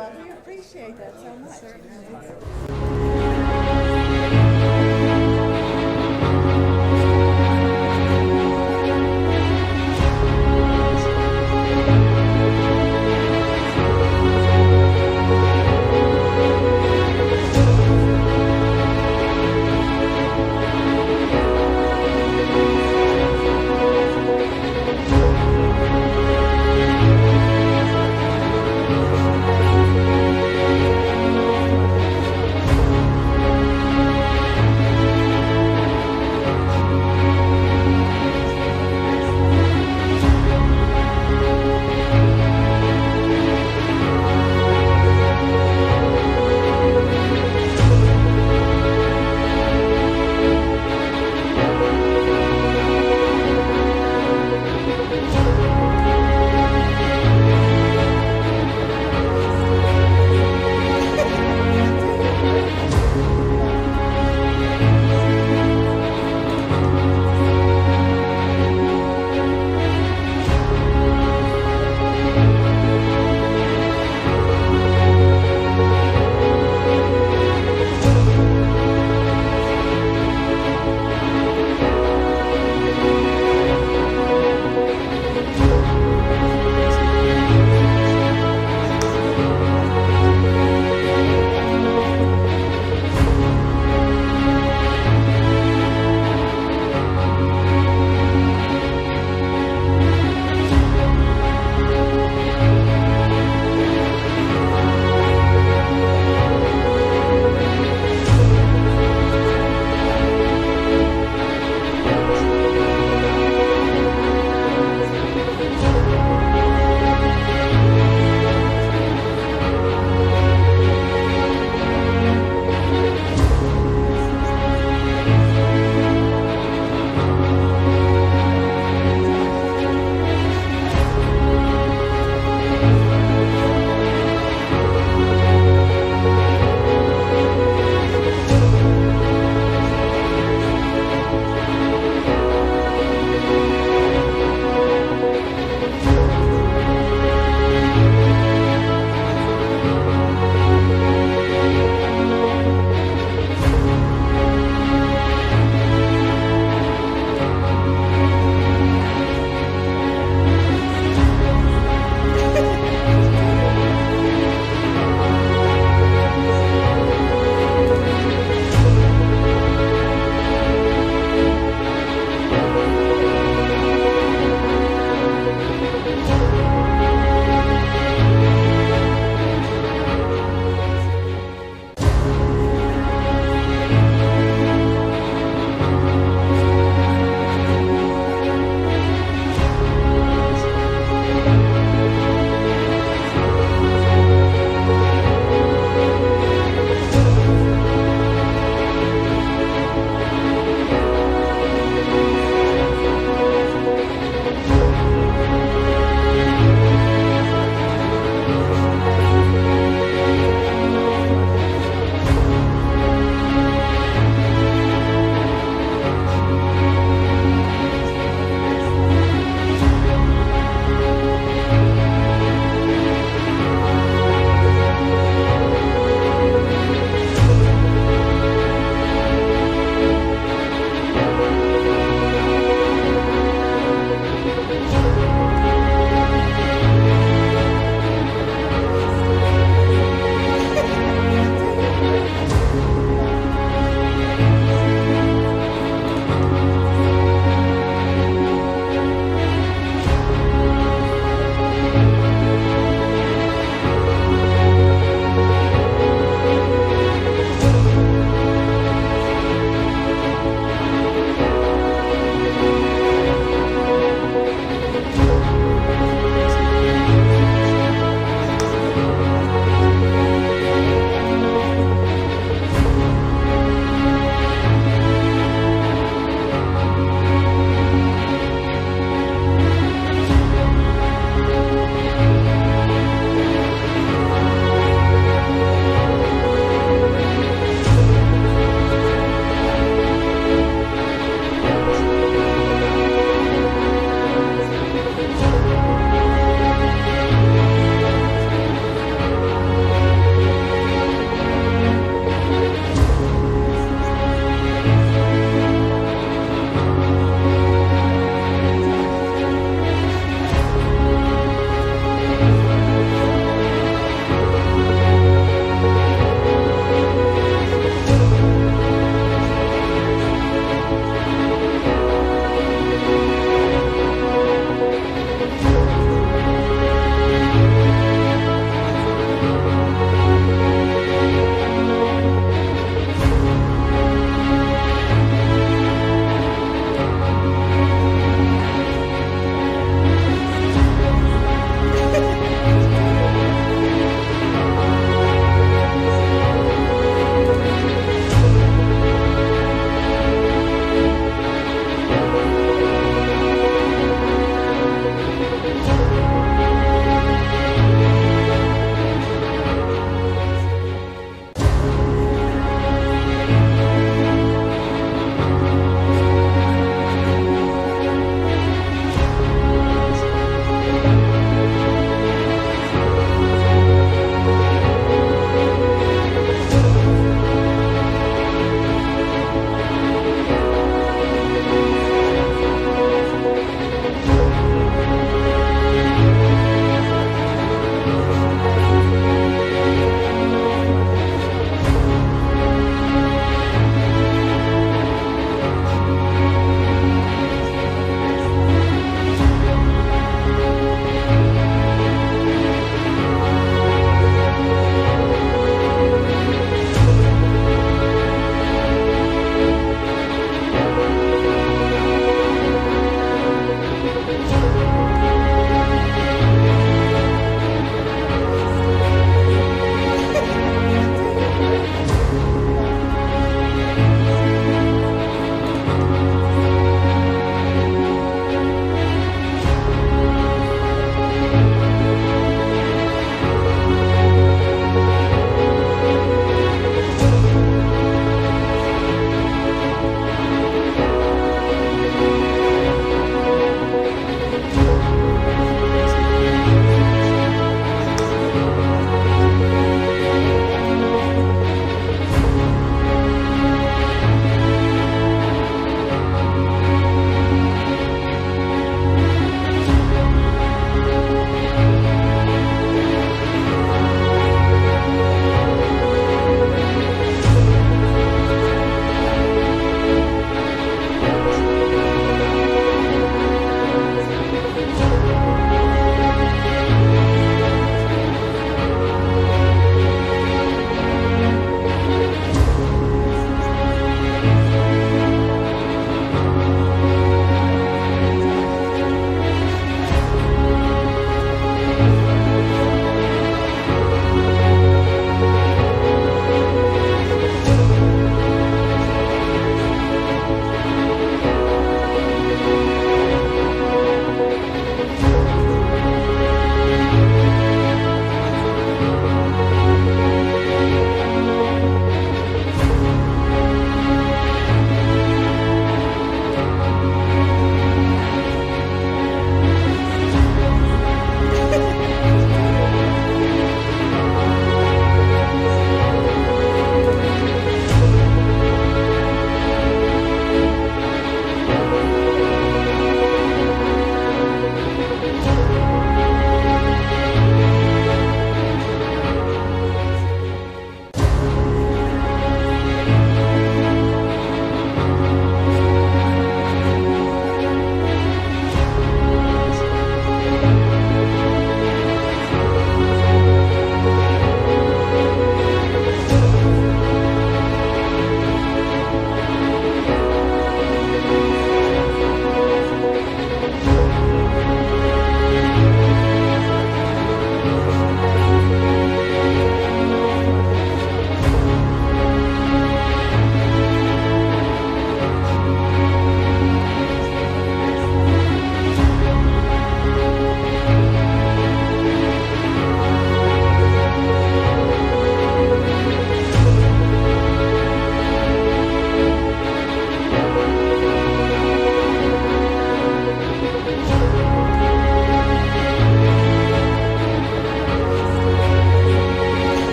Well, we appreciate that so much.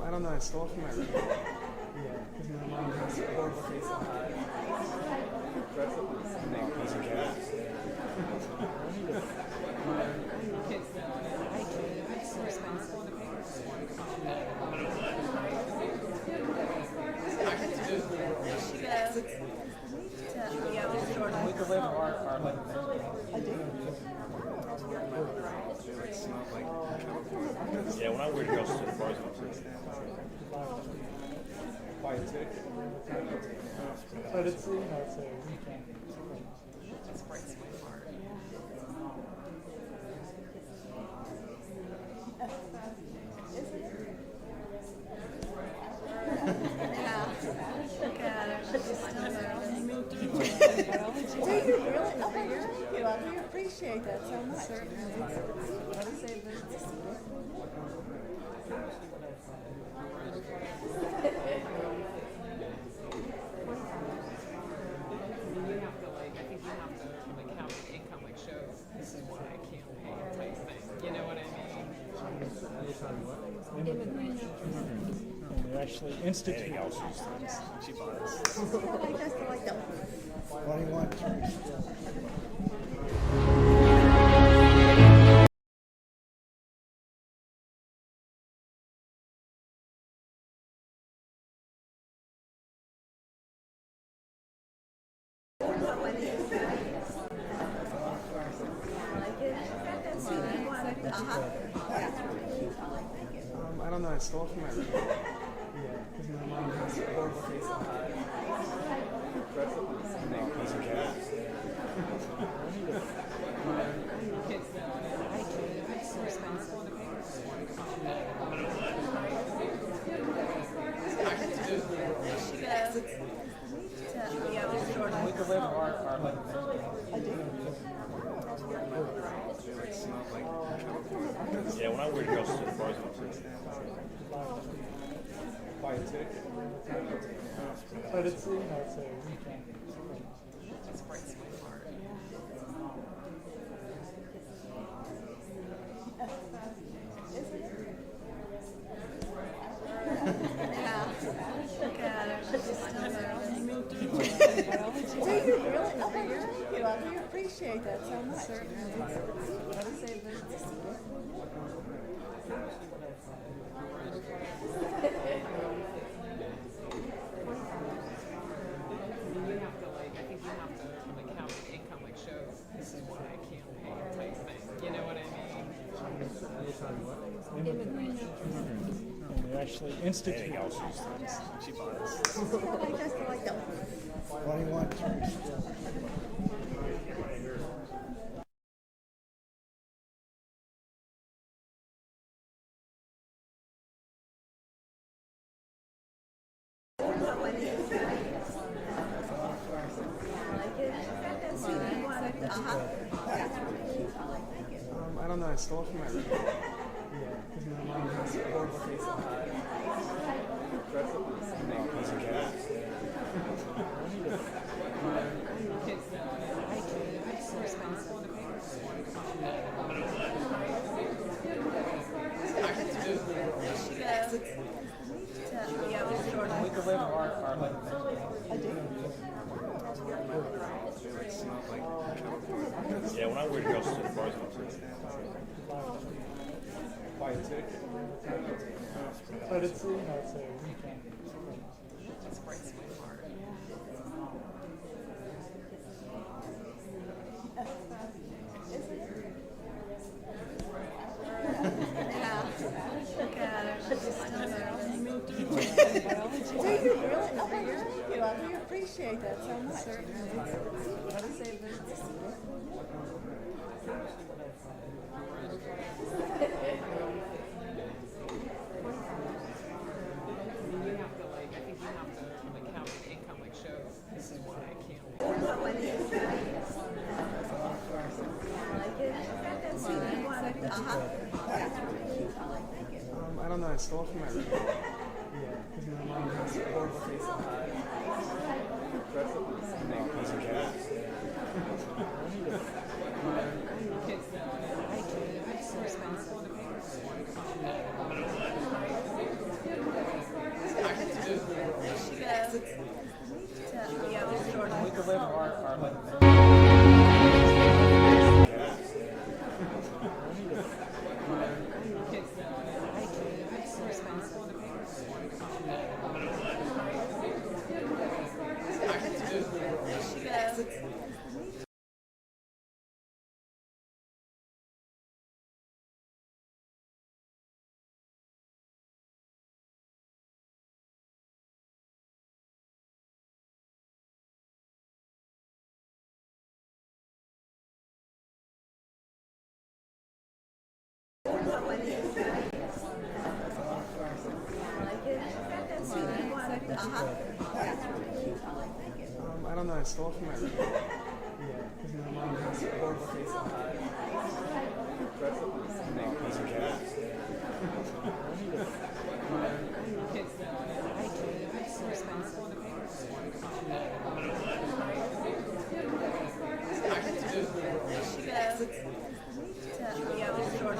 I don't know, I stole it from my room. Yeah, because my mom has a horrible taste in pie. No, piece of cat. We could live our life. I do. It smells like California. Yeah, when I wear girls to the bars, Why it's good? But it's, you know, it's a weekend. Just breaks my heart. Yeah. Look at her. She's still there. Moved Do you really? Oh, thank you. I really appreciate that so much. I think you have to like have the income like shows this is why I can't pay type thing. You know what I mean? They actually institute all these things. She bought us. What do you want? I don't know, I stole it from my room. Yeah, because my mom has a horrible taste in pie. No, piece of cat. It's so expensive to pay. We could live our life. I do. It smells like California. yeah, when I wear girls to the bars, Why it's good? But it's, you know, it's a weekend. Just breaks my heart. Yeah. Look at her. She's still there. Moved Do you really? Oh, thank you. I really appreciate that so much. I think you have to like have the income like shows this is why I can't pay type thing. You know what I mean? They actually institute all these things. She bought us. What do you want? I don't know, I stole it from my room. Yeah, because my mom has a horrible taste in pie. No, piece of cat. It's so expensive to pay. We could live our life. I do. It smells like California. yeah, when I wear girls to the bars, Why it's good? But it's, you know, it's a weekend. Just breaks my heart. Yeah. Look at her. She's still there. Moved Do you really? Oh, thank you. I really appreciate that so much. I don't know, I stole from my room. Yeah, because my mom has horrible taste in pie. We could live our life. I don't know, I stole from my room. Yeah, because my mom has horrible taste in pie.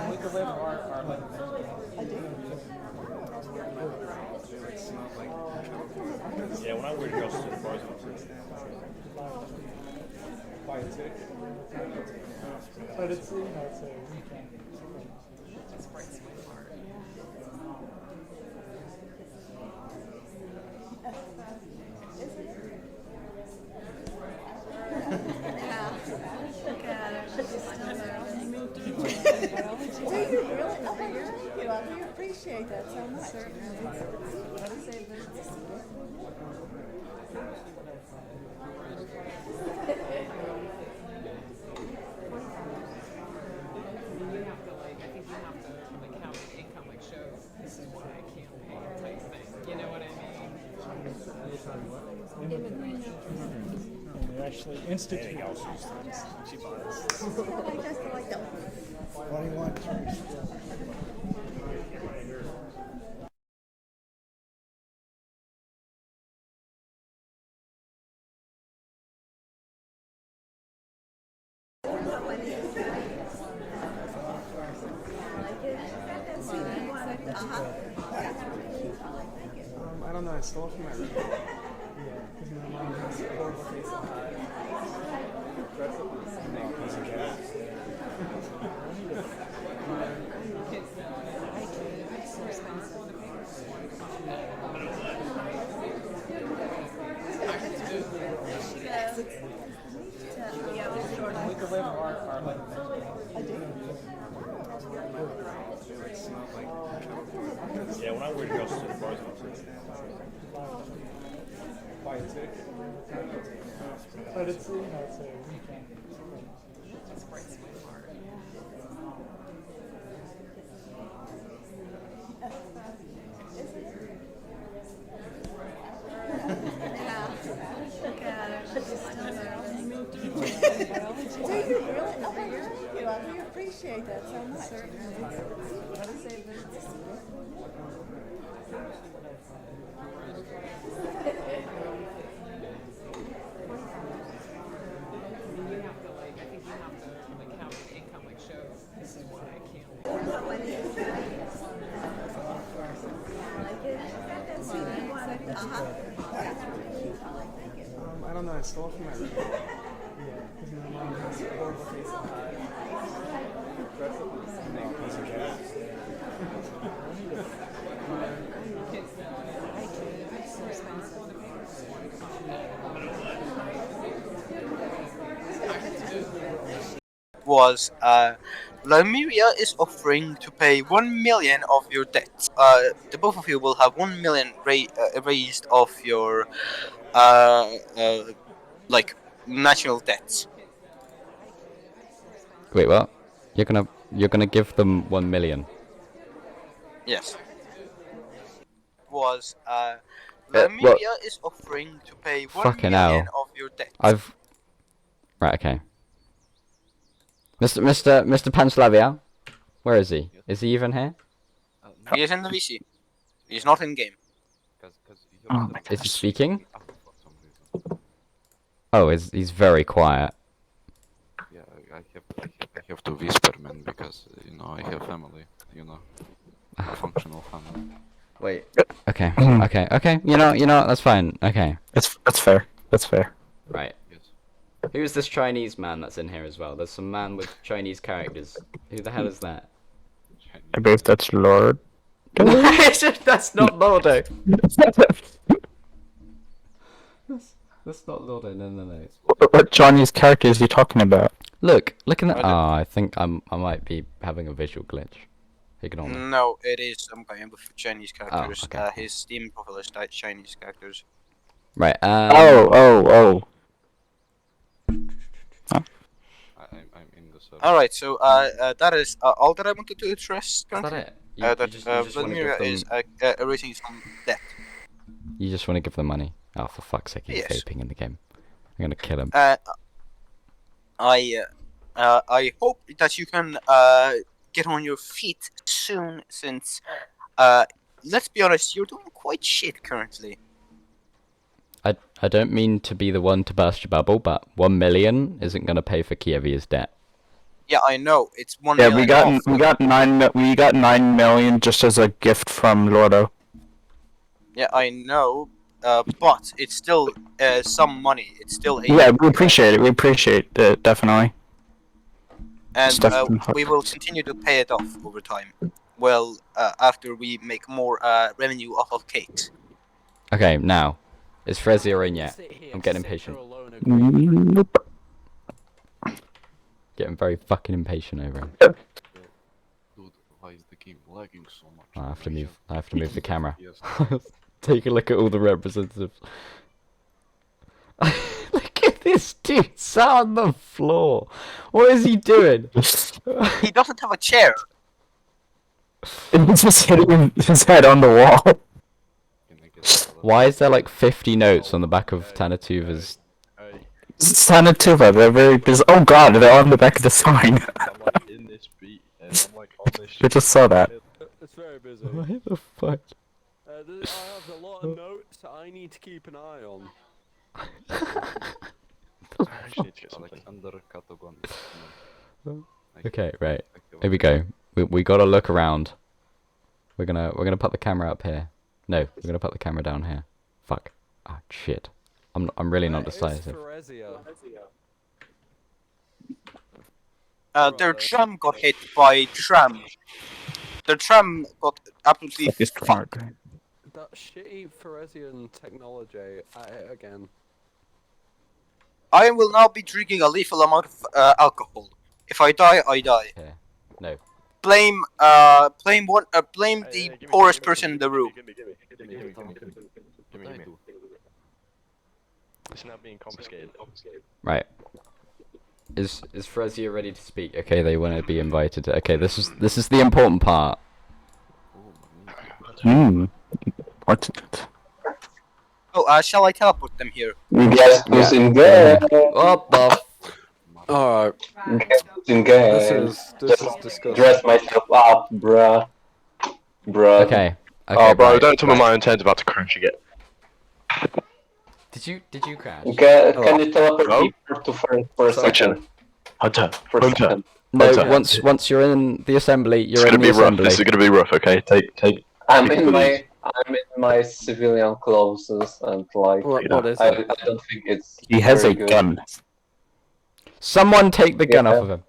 We could live our life. Yeah, when I wear girls to the bars, But it's, you know, it's a weekend. Just breaks my heart. Do you really? Oh, thank you. I really appreciate that so much. You have to like, I think you have to like have an income like show this is why I can't pay type thing. You know what I mean? They actually institute those things. She buys. What do you want? I don't know, I stole from my room. Yeah, because my mom has horrible taste in pie. We could live our life. yeah, when I wear girls to the bars, But it's, you know, it's a weekend. Just breaks my heart. Do you really? Oh, thank you. I really appreciate that so much. You have to like, I think you have to like have an income like show this is why I can't pay. I don't know, I stole from my room. Yeah, because my mom has horrible taste in pie. Was Vladmyria is offering to pay 1 million of your debts. The both of you will have 1 million raised of your like national debts. Wait, what? You're gonna give them 1 million? Yes. Was well- Vladmyria is offering to pay 1 Fucking million hell. of your debts. Right, okay. Mr. Panslavia, Where is he? Is he even here? He is in the VC. He's not in game. Oh my Is he gosh. speaking? Oh, he's very quiet. Yeah, I have to whisper, man, because you know I have family. You know, a functional family. Wait. Okay. Okay. You know. That's fine. Okay. That's fair. That's fair. Right. Yes. Who's this Chinese man that's in here as well? There's some man with Chinese characters. Who the hell is that? I believe that's Lord. That's not Lordo. That's not Lordo. No. What Chinese characters are you talking about? Look in that. Oh, I think I might be having a visual glitch. Ignore me. No, it is some guy with Chinese characters. okay. His Steam profile is Chinese characters. Right. Oh. I'm in the server. Alright, so that is all that I wanted to address Is currently. that it? That you just wanna Vladmyria give is them. erasing some debt. You just want to give them money. Oh, for fuck's sake! He's Yes. vaping in the game. I'm gonna kill him. I hope that you can get on your feet soon, since let's be honest, you're doing quite shit currently. I don't mean to be the one to burst your bubble, but 1 million isn't gonna pay for Kyivia's debt. Yeah, I know it's 1 Yeah, million we off. we got 9 million just as a gift from Lordo. Yeah, I know, but it's still some money. It's still a Yeah, we appreciate it. We appreciate it, definitely. and stuff from we will continue to pay it off over time. Well, after we make more revenue off of cakes. Okay, now is Fresia in yet? I'm getting impatient. Nope. Getting very fucking impatient over him. Dude, why is the game lagging so much? I have to move the camera. Yes. Take a look at all the representatives. Look at this dude sat on the floor. What is he doing? He doesn't have a chair. He's just hitting his head on the wall. Can I get Why is there like 50 notes on the back of Tannu Tuva's? Tannu Tuva, they're very busy. Oh god, they're on the back of the sign. I'm like in this beat and I'm like on this I just saw that. It's very busy. Why the fuck? I have a lot of notes I need to keep an eye on. I actually need to get something. like under Katogon? Okay, right. Here we go. We gotta look around. We're gonna put the camera up here. No, we're gonna put the camera down here. Fuck. Ah, shit. I'm really not decisive. Their tram got hit by tram. Their tram got absolutely. It's hard. That shitty Feresian technology again. I will now be drinking a lethal amount of alcohol. If I die, I die. Here. No. Blame the poorest person in the room. Give me. It's now being confiscated. Right. Is Fresia ready to speak? Okay, they want to be invited. Okay, this is the important part. What's it? Oh, shall I teleport them here? Guess who's in game? What the? Alright, Guess who's in game? this is disgusting. Dress myself up, bruh. Bruh. Okay. Oh, bro, right, don't tell me right. my antenn's about to crash again. Did you crash? Can you teleport No. me for a second? Hunter, For a second. No. Hunter. Once you're in the assembly, It's you're gonna in be the rough. assembly. This is gonna be rough. Okay, take. I'm Take in it my easy. civilian clothes and like What is I it? don't think it's He has very a good. gun. Someone take the gun Yeah. off of him.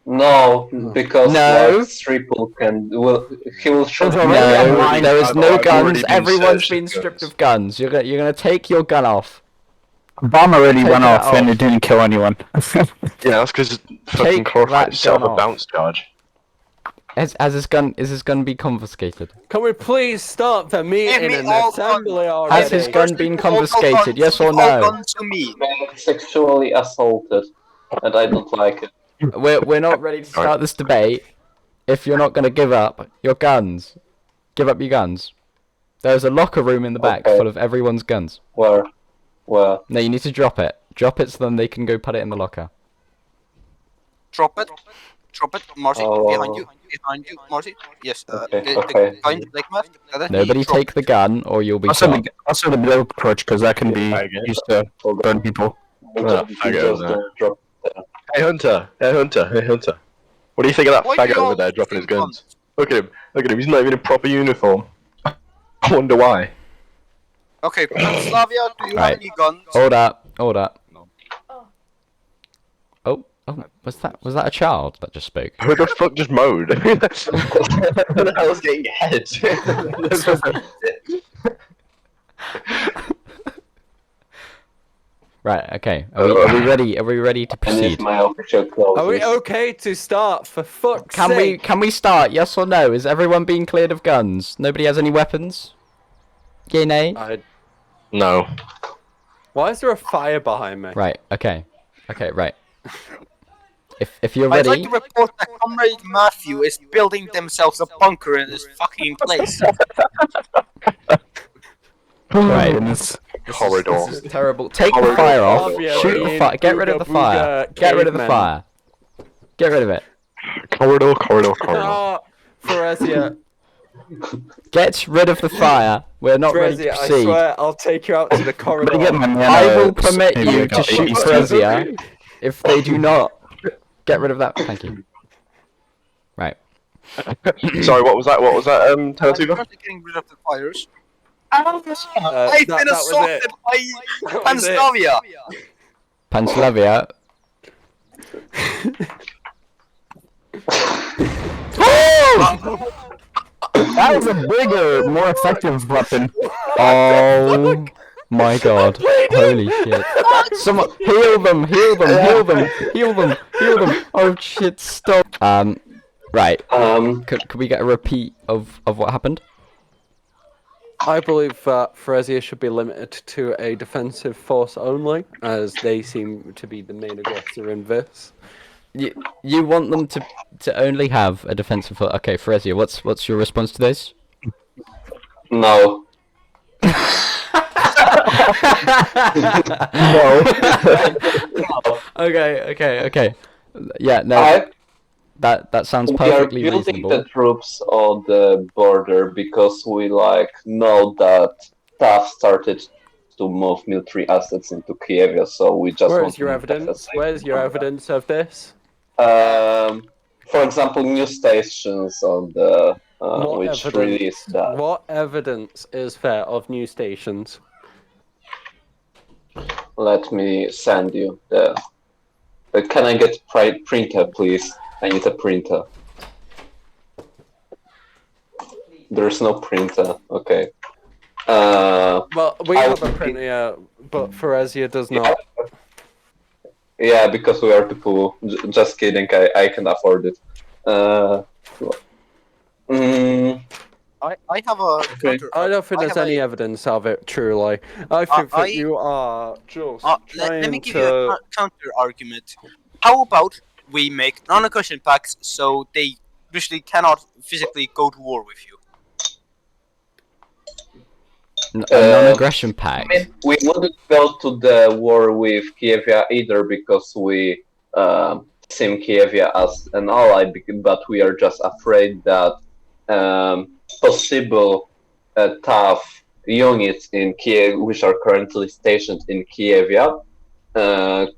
No, because No. like Triple he will shoot There's me. already No, mine. there is no I've already guns. been Everyone's searched been for stripped guns. of guns. You're gonna take your gun off. Bomb already Take went that off and off. it didn't kill anyone. Yeah, that's because fucking Take chloride that set off gun a off. bounce charge. Is his gun be confiscated? Can we please start the meeting me in all assembly guns. already? Has his gun been All guns- confiscated? Yes or all no? guns to me. Man sexually assaulted, and I don't like it. We're not ready to start this debate. If you're not gonna give up your guns, give up your guns. There's a locker room in the back Okay. full of everyone's guns. Where? No, you need to drop it. Drop it so then they can go put it in the locker. Drop it. Drop it, Marcy. Oh. Behind you, Marcy. Yes. Okay, The okay. kind like that. Nobody Drop take the gun, or you'll be Also shot. the blow approach, because that can be used to burn people. I go Just there. don't drop. Hey Hunter! Hey Hunter! Hey Hunter! What do you think of that Why do faggot you over there always dropping his think guns? Look at him! Look at him! He's not even in proper uniform. I wonder why. Okay, Slavia, do you have Right. any guns? Hold up. Hold up. No. Oh, was that a child that just spoke? Who the fuck just mowed? Who the hell's getting head? Right. Okay. Are we ready? Are we ready to I need proceed? my official clothes. Are we okay to start? For fuck's Can sake! we start? Yes or no? Is everyone being cleared of guns? Nobody has any weapons? Yay, nay? No. Why is there a fire behind me? Right. Okay. Okay. Right. If you're I'd like ready, to report that Comrade Matthew is building themselves a bunker in this fucking place. right. This Corridor. This is terrible. Take the fire off. Flavia Shoot the being fire. Get rid of the booga fire. booga Get rid of the cavemen. fire. Get rid of it. Corridor, corridor, corridor. Ah, Feresia, Get rid of the fire. We're not ready to Feresia, I proceed. swear I'll take you out to the corridor. I will permit you to shoot Feresian if they do not get rid of that. Thank you. Right. Sorry, what was that? What was that? I'm Tannu Tuva? currently getting rid of the fires. that I've been was it. assaulted by That was it. Panslavia. Panslavia. That was a bigger, more effective weapon. Oh my god. Holy shit. Someone heal them, heal them, heal them, heal them, heal them. Oh shit, stop. Right. Could we get a repeat of what happened? I believe that Feresia should be limited to a defensive force only, as they seem to be the main aggressor in this. You want them to only have a defensive force. Okay, Feresia, what's your response to this? No. Okay. Yeah, no. That sounds perfectly We are building reasonable. the troops on the border because we know that T.U.F started to move military assets into Kyievia, so we just want Where's to your make that evidence? safe. Where's your evidence of this? For example, news stations on the which released that. What evidence is there of news stations? Let me send you the. Can I get printer, please? I need a printer. There's no printer. Okay. Well, we I have a will- printer, yeah, but Feresia does not. Yeah, because we are too poor. Just kidding. I can afford it. I have a counter. I don't think I there's have any a- evidence of it, truly. I think that I- you are just let trying me give to... you a counter argument. How about we make non-aggression pacts so they usually cannot physically go to war with you? A non-aggression pact. I mean, we wouldn't go to the war with Kyievia either because we see Kyievia as an ally, but we are just afraid that possible tough units in Kiev, which are currently stationed in Kyievia,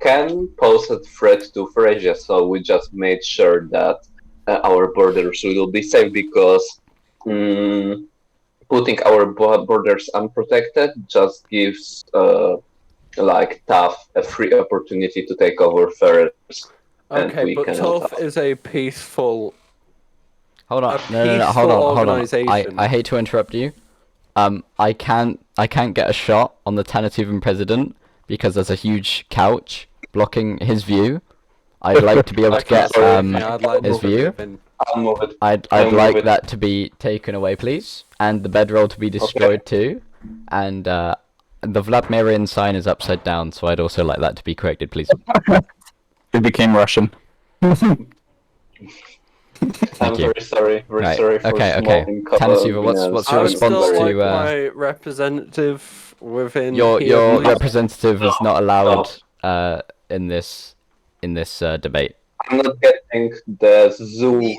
can pose a threat to Feresia. So we just made sure that our borders will be safe because putting our borders unprotected just gives T.U.F a free opportunity to take over first. Okay, but T.U.F is a peaceful... Hold on. a No, peaceful hold on. organisation. I hate to interrupt you. I can't get a shot on the Tannu Tuva president because there's a huge couch blocking his view. I'd like to be able to get his view. I'll move it. I'd like that to be taken away, please, and the bedroll to be destroyed too, and the Vladmyrian sign is upside down, so I'd also like that to be corrected, please. It became Russian. I'm you. very sorry. Right. Sorry for Okay. Tannu Tuva, what's your I'm response still to like my representative within your here, please. representative is not allowed in this debate? I'm not getting the zoo.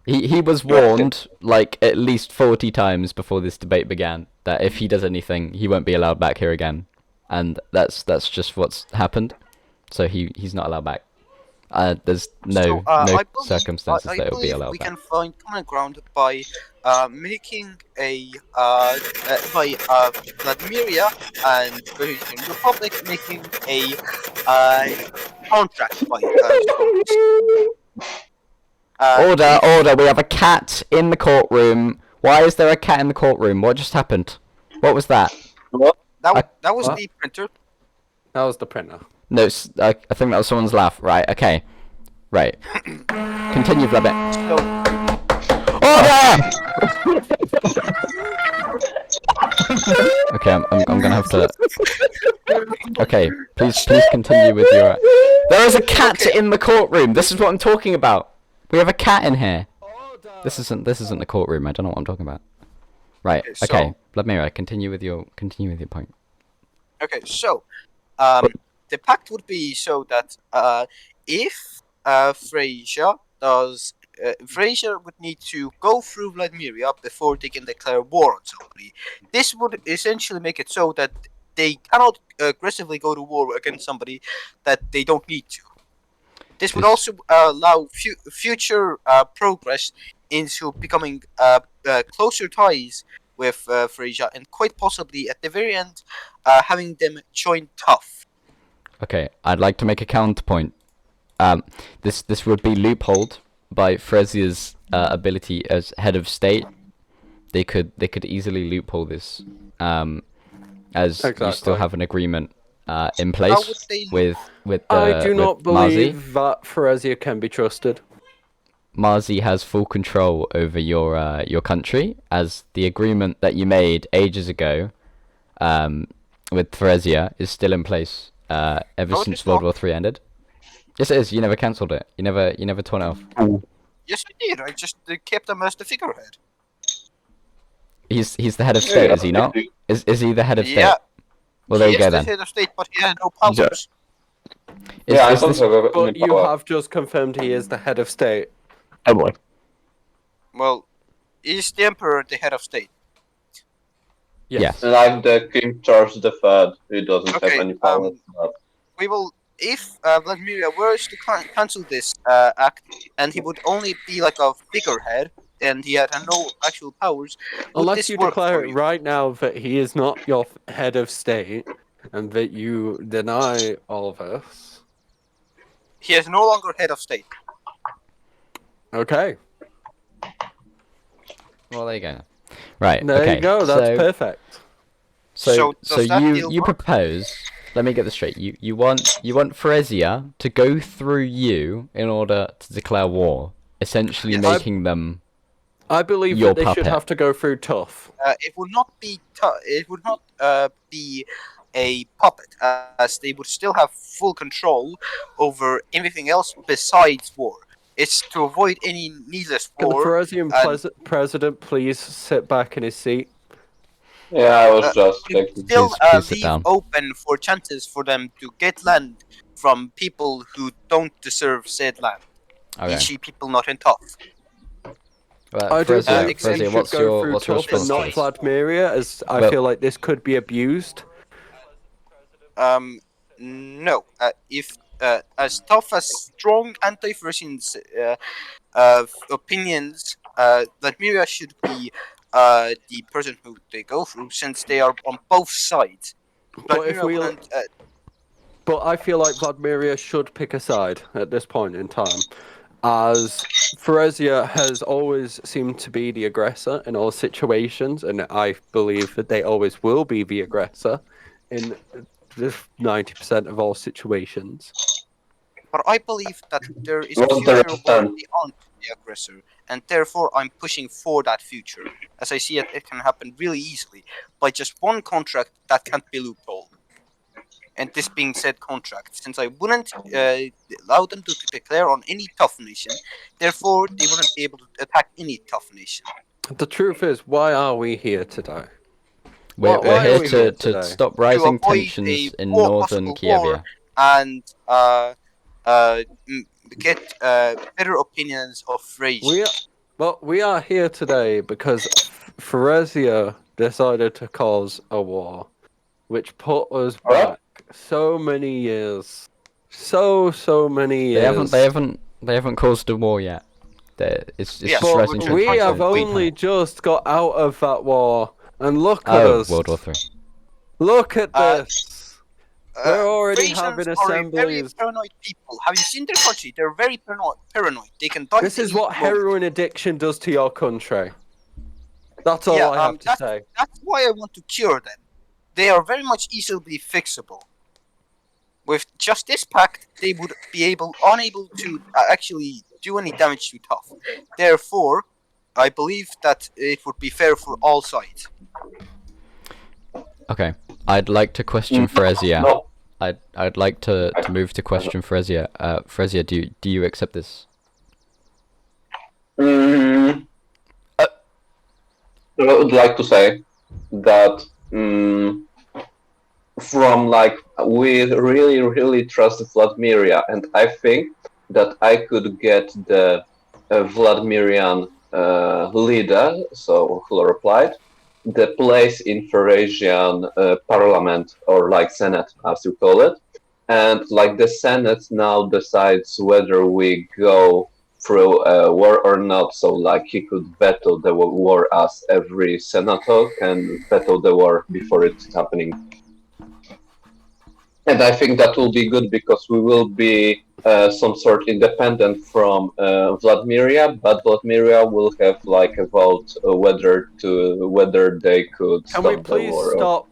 He was warned like at least 40 times before this debate began that if he does anything, he won't be allowed back here again, and that's just what's happened. So he's not allowed back. There's no circumstances that he'll be allowed we back. can find common ground by making a Vladmyria and Feresian Republic making a contract by Order! We have a cat in the courtroom. Why is there a cat in the courtroom? What just happened? What was that? That was the printer. That was the printer. No, I think that was someone's laugh. Right, okay. Right. Continue, Vladimir. Order! Okay, I'm gonna have to... Okay, please continue with your... There is a cat in the courtroom! This is what I'm talking about! We have a cat in here! This isn't the courtroom, I don't know what I'm talking about. Right, okay. Vladimir, continue with your point. Okay, so the pact would be so that if Fresia does, Fresia would need to go through Vladmyria before they can declare war on somebody. This would essentially make it so that they cannot aggressively go to war against somebody that they don't need to. This would also allow future progress into becoming closer ties with Fresia, and quite possibly at the very end having them join T.U.F. Okay, I'd like to make a counterpoint. This would be loopholed by Fresia's ability as head of state. They could easily loophole this, as you still have an agreement in place with the. I do not believe Marzi. that Fresia can be trusted. Marzi has full control over your country, as the agreement that you made ages ago with Fresia is still in place ever since World War III ended. Yes, it is. You never cancelled it. You never torn it off. Yes, I did. I just kept him as the figurehead. He's the head of state, is he not? Is he the head of state? Yeah. Well, there you go He then. is the head of state, but he has no powers. But you have just confirmed he is the head of state. Oh boy. Well, is the emperor the head of state? Yes. Like the King Charles III, who doesn't have any powers. We will, if Vladimir were to cancel this act, and he would only be like a figurehead, and he had no actual powers. Unless you declare it right now that he is not your head of state, and that you deny all of us. He is no longer head of state. Okay. Well, there you go. Right. There okay. you go. That's perfect. So you propose. Let me get this straight. You want Fresia to go through you in order to declare war, essentially making them. I believe your that they puppet. should have to go through T.U.F. It would not be. It would not be a puppet, as they would still have full control over everything else besides war. It's to avoid any needless Can the war. Feresian president please sit back in his seat? Yeah, I was just thinking. Still please sit leave down. open for chances for them to get land from people who don't deserve said land. Okay. E.g. people not in T.U.F. I do think Fresia, they what's should your go through T.U.F. and not response? Vladmyria, as I Well- feel like this could be abused. No. If as tough as strong anti-Feresian opinions, Vladmyria should be the person who they go through, since they are on both sides. But if Vladmyria we, wouldn't, but I feel like Vladmyria should pick a side at this point in time, as Fresia has always seemed to be the aggressor in all situations, and I believe that they always will be the aggressor in 90% of all situations. But I believe that there is a What's the future rest where then? they aren't the aggressor, and therefore I'm pushing for that future, as I see it can happen really easily by just one contract that can't be loopholed. And this being said contract, since I wouldn't allow them to declare on any tough nation, therefore they wouldn't be able to attack any tough nation. The truth is, why are we here today? We're Why here are we here to today? stop To rising avoid tensions a in war, northern possible war, Kyievia. and get better opinions of Freysia. We are here today because Feresia decided to cause a war, which put us back so many years, so many years. They haven't caused a war yet. It's Yeah, just rising But to we the have point. only just got out of that war, and look at Oh, us. World War Three. Look at this. We're already Freysians having are very assemblies. paranoid people. Have you seen their country? They're very paranoid. They can die. This at is any what moment. heroin addiction does to your country. That's all I have to say. That's why I want to cure them. They are very much easily fixable. With just this pact, they would be unable to actually do any damage to Tough. Therefore, I believe that it would be fair for all sides. Okay, I'd like to question Fresia. No. I'd like to move to question Fresia. Fresia, do you accept this? I would like to say that from like we really trust Vladmyria, and I think that I could get the Vladmirian leader, so who replied, the place in Feresian parliament, or like Senate as you call it, and like the Senate now decides whether we go through a war or not, so like he could veto the war as every senator can veto the war before it's happening. And I think that will be good because we will be some sort independent from Vladmyria, but Vladmyria will have like a vote whether they could Can stop we the please war. stop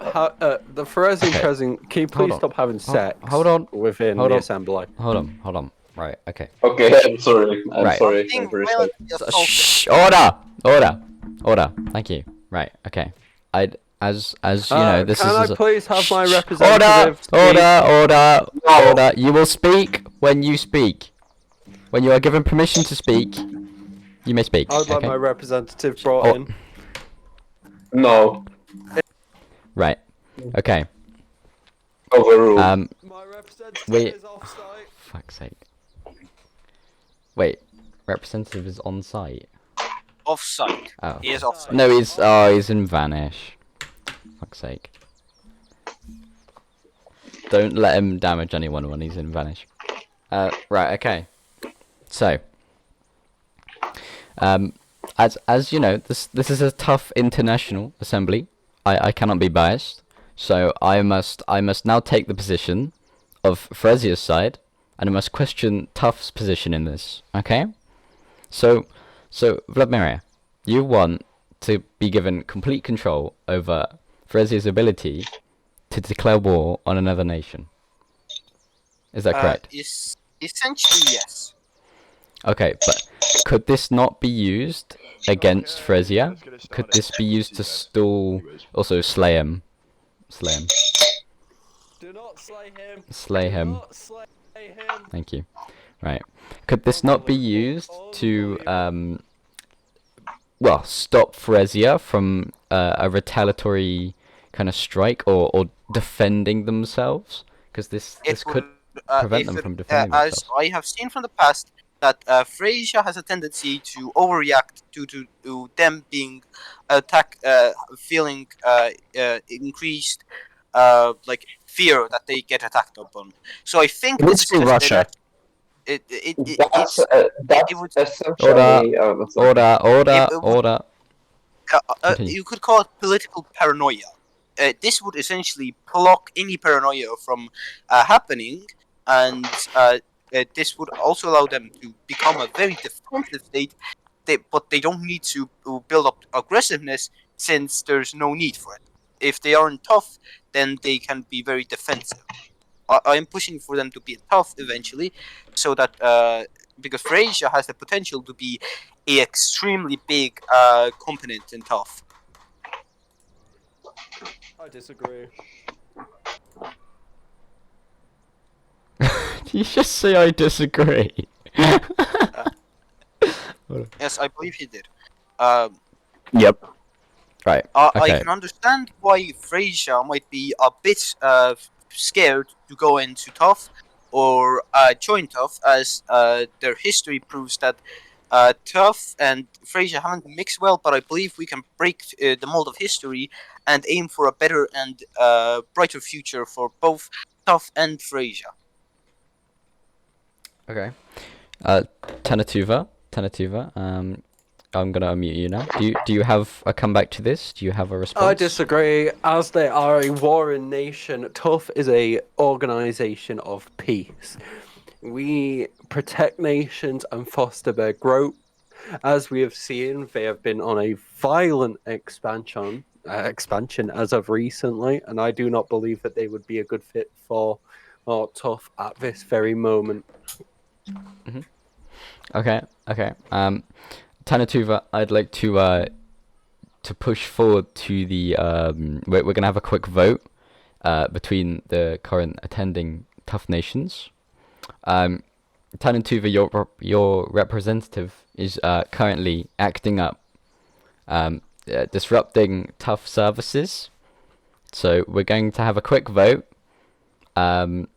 the Feresian president? Can you please stop having sex? Hold on. Within the assembly. Hold on. Right. Okay. Okay, I'm sorry. I'm sorry. I'm very sorry. Shh. Order. Thank you. Right. Okay. As you know, this can is. I please have my representative? Order. You will speak when you speak. When you are given permission to speak, you may speak. I would like okay? my representative brought in. No. Right. Okay. Overruled. My representative wait. is off-site. Fuck's sake. Wait. Representative is on site. Off-site. Oh. He is off-site. No, he's in Vanish. Fuck's sake. Don't let him damage anyone when he's in Vanish. Right, okay. So, as you know, this is a tough international assembly. I cannot be biased, so I must now take the position of Fresia's side, and I must question Tough's position in this. Okay? So Vladmyria, you want to be given complete control over Fresia's ability to declare war on another nation. Is that correct? Essentially, yes. Okay, but could this not be used against Fresia? Could this be used to stall, also slay him? Slay him. Do not slay him. Slay him. Do not slay him. Thank you. Right. Could this not be used to, well, stop Fresia from a retaliatory kind of strike or defending themselves? Because this could prevent them from defending themselves. As I have seen from the past, that Freysia has a tendency to overreact to them being feeling increased like fear that they get attacked upon. So I think Let's do Russia. That's Order. You could call it political paranoia. This would essentially block any paranoia from happening, and this would also allow them to become a very defensive state. But they don't need to build up aggressiveness since there's no need for it. If they aren't tough, then they can be very defensive. I am pushing for them to be tough eventually, so that because Freysia has the potential to be an extremely big component in tough. I disagree. You just say I disagree. Yes, I believe he did. Yep. Right. I Okay. can understand why Freysia might be a bit scared to go into tough, or join T.U.F, as their history proves that T.U.F and Freresia haven't mixed well, but I believe we can break the mold of history and aim for a better and brighter future for both T.U.F and Freresia. Okay. Tannu Tuva, I'm gonna unmute you now. Do you have a comeback to this? Do you have a response? I disagree. As they are a warring nation, T.U.F is a organization of peace. We protect nations and foster their growth. As we have seen, they have been on a violent expansion as of recently, and I do not believe that they would be a good fit for T.U.F at this very moment. Okay. Tannu Tuva, I'd like to push forward to the we're gonna have a quick vote between the current attending T.U.F nations. Tannu Tuva, your representative is currently acting up, disrupting T.U.F services. So we're going to have a quick vote on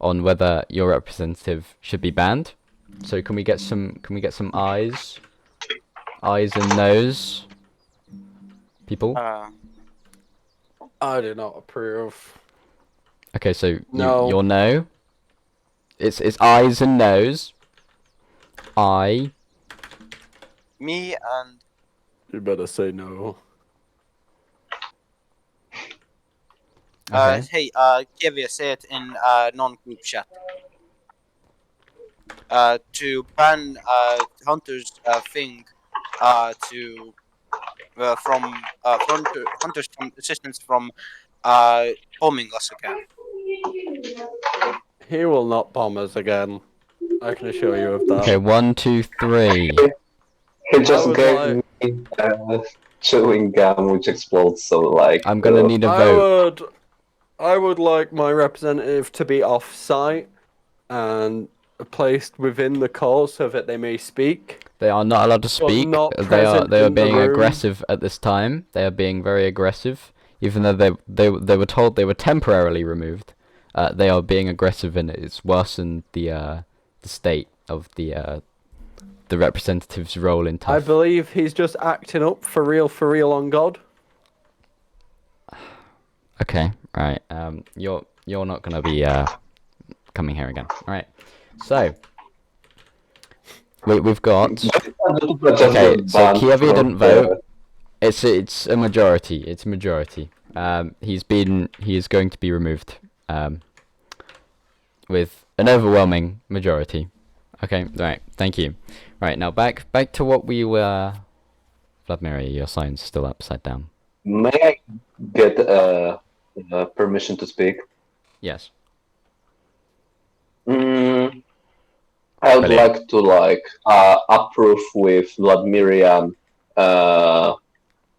whether your representative should be banned. So can we get some ayes and noes, people? I do not approve. Okay, so No. you're no. It's ayes and noes. Me and You better say no. Okay. hey, Kyievia said in non-group chat to ban Hunter's thing to from Hunter's assistance from bombing us again. He will not bomb us again. I can assure you of that. Okay, 1, 2, 3. He just would gave me chewing gum which explodes, so like... I'm gonna need a vote. I would like my representative to be off-site and placed within the call so that they may speak. They are not allowed to speak. not They present are in the being room. aggressive at this time. They are being very aggressive, even though they were told they were temporarily removed. They are being aggressive, and it's worsened the state of the representative's role in I T.U.F. believe he's just acting up for real on God. Okay, right. You're not gonna be coming here again. All right. So we've got. Okay, so Kyievia didn't vote. It's a majority. It's a majority. He is going to be removed. With an overwhelming majority. Okay, right. Thank you. Right, now back to what we were. Vladmyria, your sign's still upside down. May I get permission to speak? Yes. I would like to approve with Vladmyrian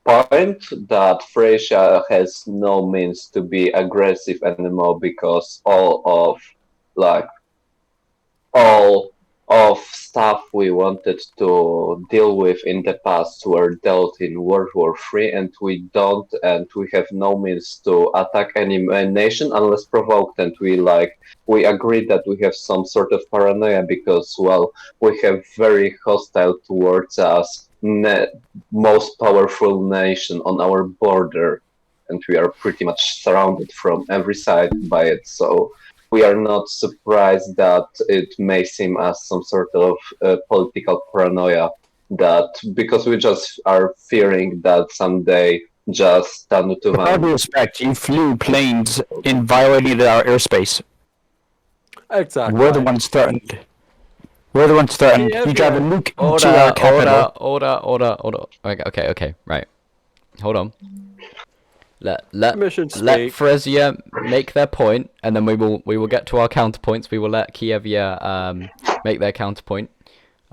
point that Freresia has no means to be aggressive anymore because all of stuff we wanted to deal with in the past were dealt in World War III, and we have no means to attack any nation unless provoked, and we agreed that we have some sort of paranoia because, well, we have very hostile towards us most powerful nation on our border, and we are pretty much surrounded from every side by it, so we are not surprised that it may seem as some sort of political paranoia, that because we just are fearing that someday just Tannu Tuva. With all due respect, you flew planes and violated our airspace. Exactly. We're the ones threatened. We're the ones threatened. You drive a nuke to our capital. Order. Okay, right. Hold on. Let Freresia make their point, and then we will get to our counterpoints. We will let Kyievia make their counterpoint.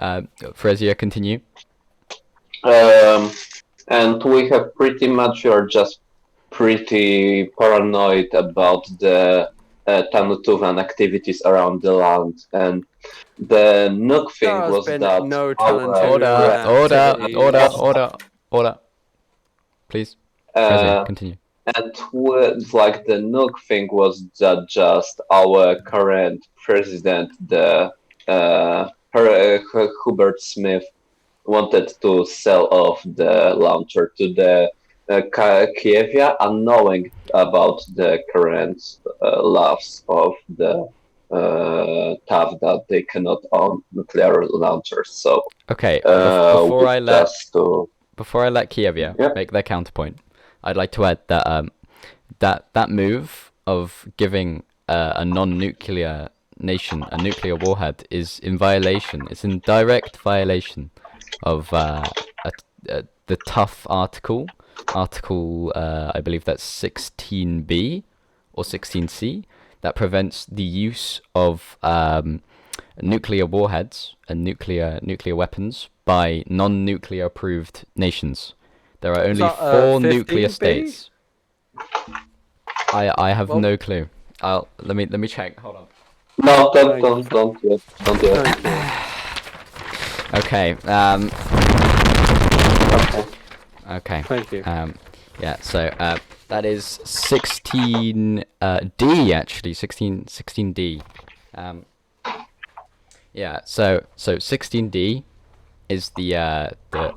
Freresia, continue. And we have pretty much, you're just pretty paranoid about the Tannu Tuvan activities around the land, and the nuke thing was that no Order. Please. Freresia, continue. And like the nuke thing was that just our current president, the Hubert Smith, wanted to sell off the launcher to the Kyievia, unknowing about the current laws of the T.U.F that they cannot own nuclear launchers. So Okay, before I let Kyievia Yeah. make their counterpoint, I'd like to add that that move of giving a non-nuclear nation a nuclear warhead is in violation. It's in direct violation of the T.U.F article. I believe that's 16B or 16C, that prevents the use of nuclear warheads and nuclear weapons by non-nuclear approved nations. There are only 4 nuclear 15B? states. I have Well- no clue. Let me check. Hold on. No, don't yet. Don't yet. Thank you. Okay. Okay. Okay. Thank you. Yeah. So that is 16D actually. 16D. Yeah. So 16D is the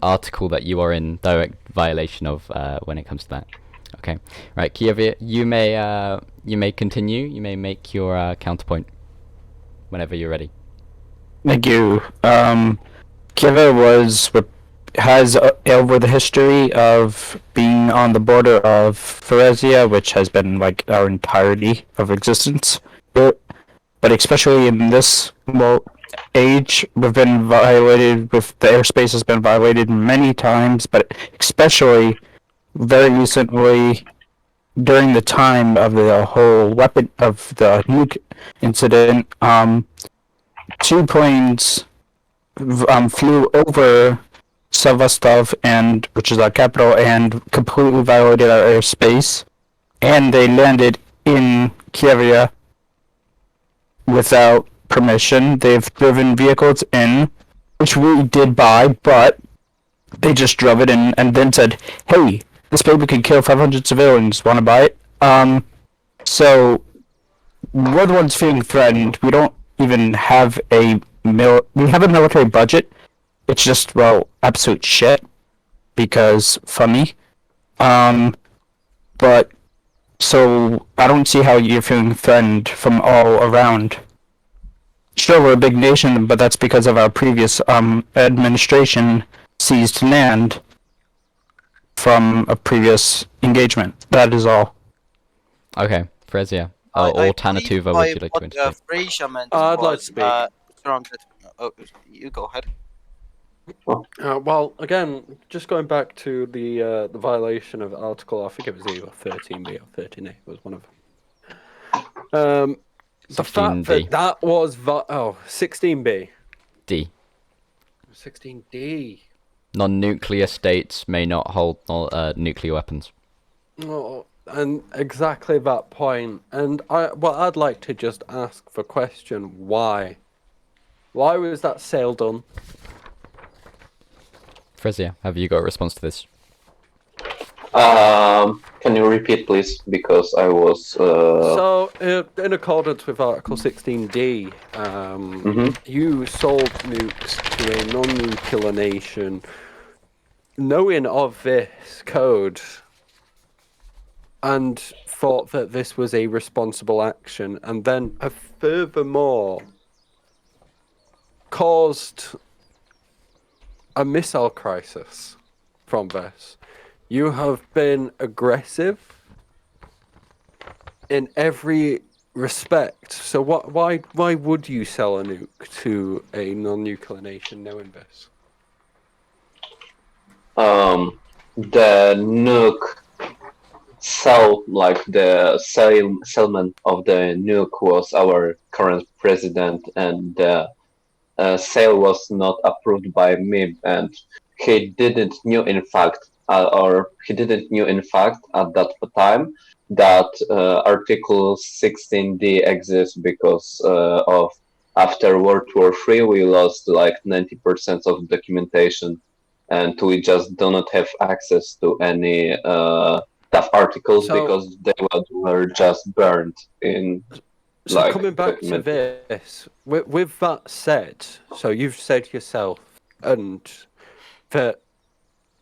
article that you are in direct violation of when it comes to that. Okay. Right, Kyievia, you may continue. You may make your counterpoint whenever you're ready. Thank you. Kyievia has over the history of being on the border of Feresia, which has been like our entirety of existence. But especially in this age, we've been violated. With the airspace has been violated many times, but especially very recently, during the time of the whole weapon of the nuke incident, 2 planes flew over Sevastov, which is our capital, and completely violated our airspace, and they landed in Kyievia without permission. They've driven vehicles in, which we did buy, but they just drove it in and then said, "Hey, this baby could kill 500 civilians. Want to buy it?" So we're the ones feeling threatened. We don't even have we have a military budget. It's just, well, absolute shit, because funny. But so I don't see how you're feeling threatened from all around. Sure, we're a big nation, but that's because of our previous administration seized land from a previous engagement. That is all. Okay, Fresia. Or Tannu Tuva, would you like to intervene? Feresian meant I'd like was, to speak. surrounded. Oh, you go ahead. Well, again, just going back to the violation of Article, I think it was either 13B or 13A, was one of them. The fact 16D. that was 16B. D. 16D. Non-nuclear states may not hold nuclear weapons. Oh, and exactly that point. And I'd like to just ask the question, why? Why was that sale done? Fresia, have you got a response to this? Can you repeat, please? Because I was. So, in accordance with Article 16D, you sold nukes to a non-nuclear nation, knowing of this code, and thought that this was a responsible action, and then furthermore caused a missile crisis from this. You have been aggressive in every respect. So why would you sell a nuke to a non-nuclear nation knowing this? The nuke the salesman of the nuke was our current president, and the sale was not approved by me, and he didn't knew in fact at that time that Article 16D exists, because of after World War III we lost like 90% of documentation, and we just do not have access to any TAF articles So- because they were just burned in. So Like, coming back to document. this, with that said, so you've said yourself, and that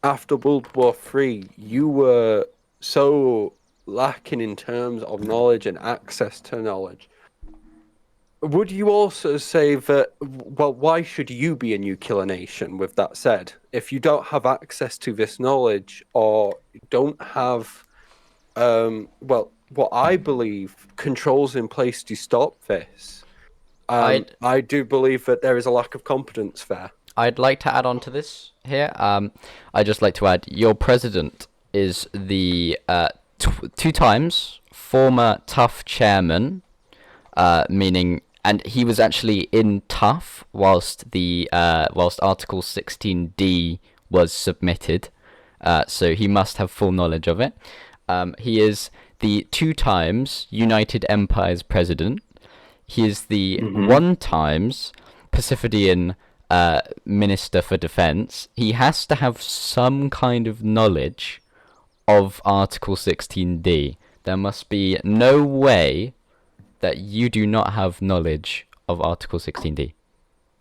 after World War III, you were so lacking in terms of knowledge and access to knowledge. Would you also say that, well, why should you be a nuclear nation, with that said? If you don't have access to this knowledge or don't have, well, what I believe controls in place to stop this, I do believe that there is a lack of competence there. I'd like to add on to this here. I'd just like to add, your president is the 2 times former TUF chairman, meaning, and he was actually in TUF whilst Article 16D was submitted, so he must have full knowledge of it. He is the 2 times United Empire's president. He is the 1 times Pacifidian Minister for Defense. He has to have some kind of knowledge of Article 16D. There must be no way that you do not have knowledge of Article 16D.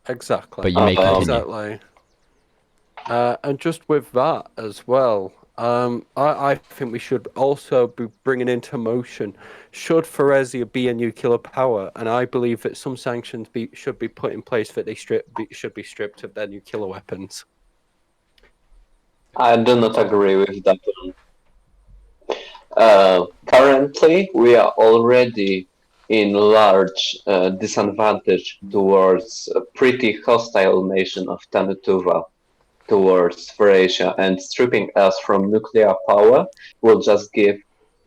Exactly. But you may continue. Exactly. And just with that as well, I think we should also be bringing into motion, should Feresia be a nuclear power, and I believe that some sanctions should be put in place that they should be stripped of their nuclear weapons. I do not agree with that one. Currently, we are already in large disadvantage towards a pretty hostile nation of Tannu Tuva towards Feresia, and stripping us from nuclear power will just give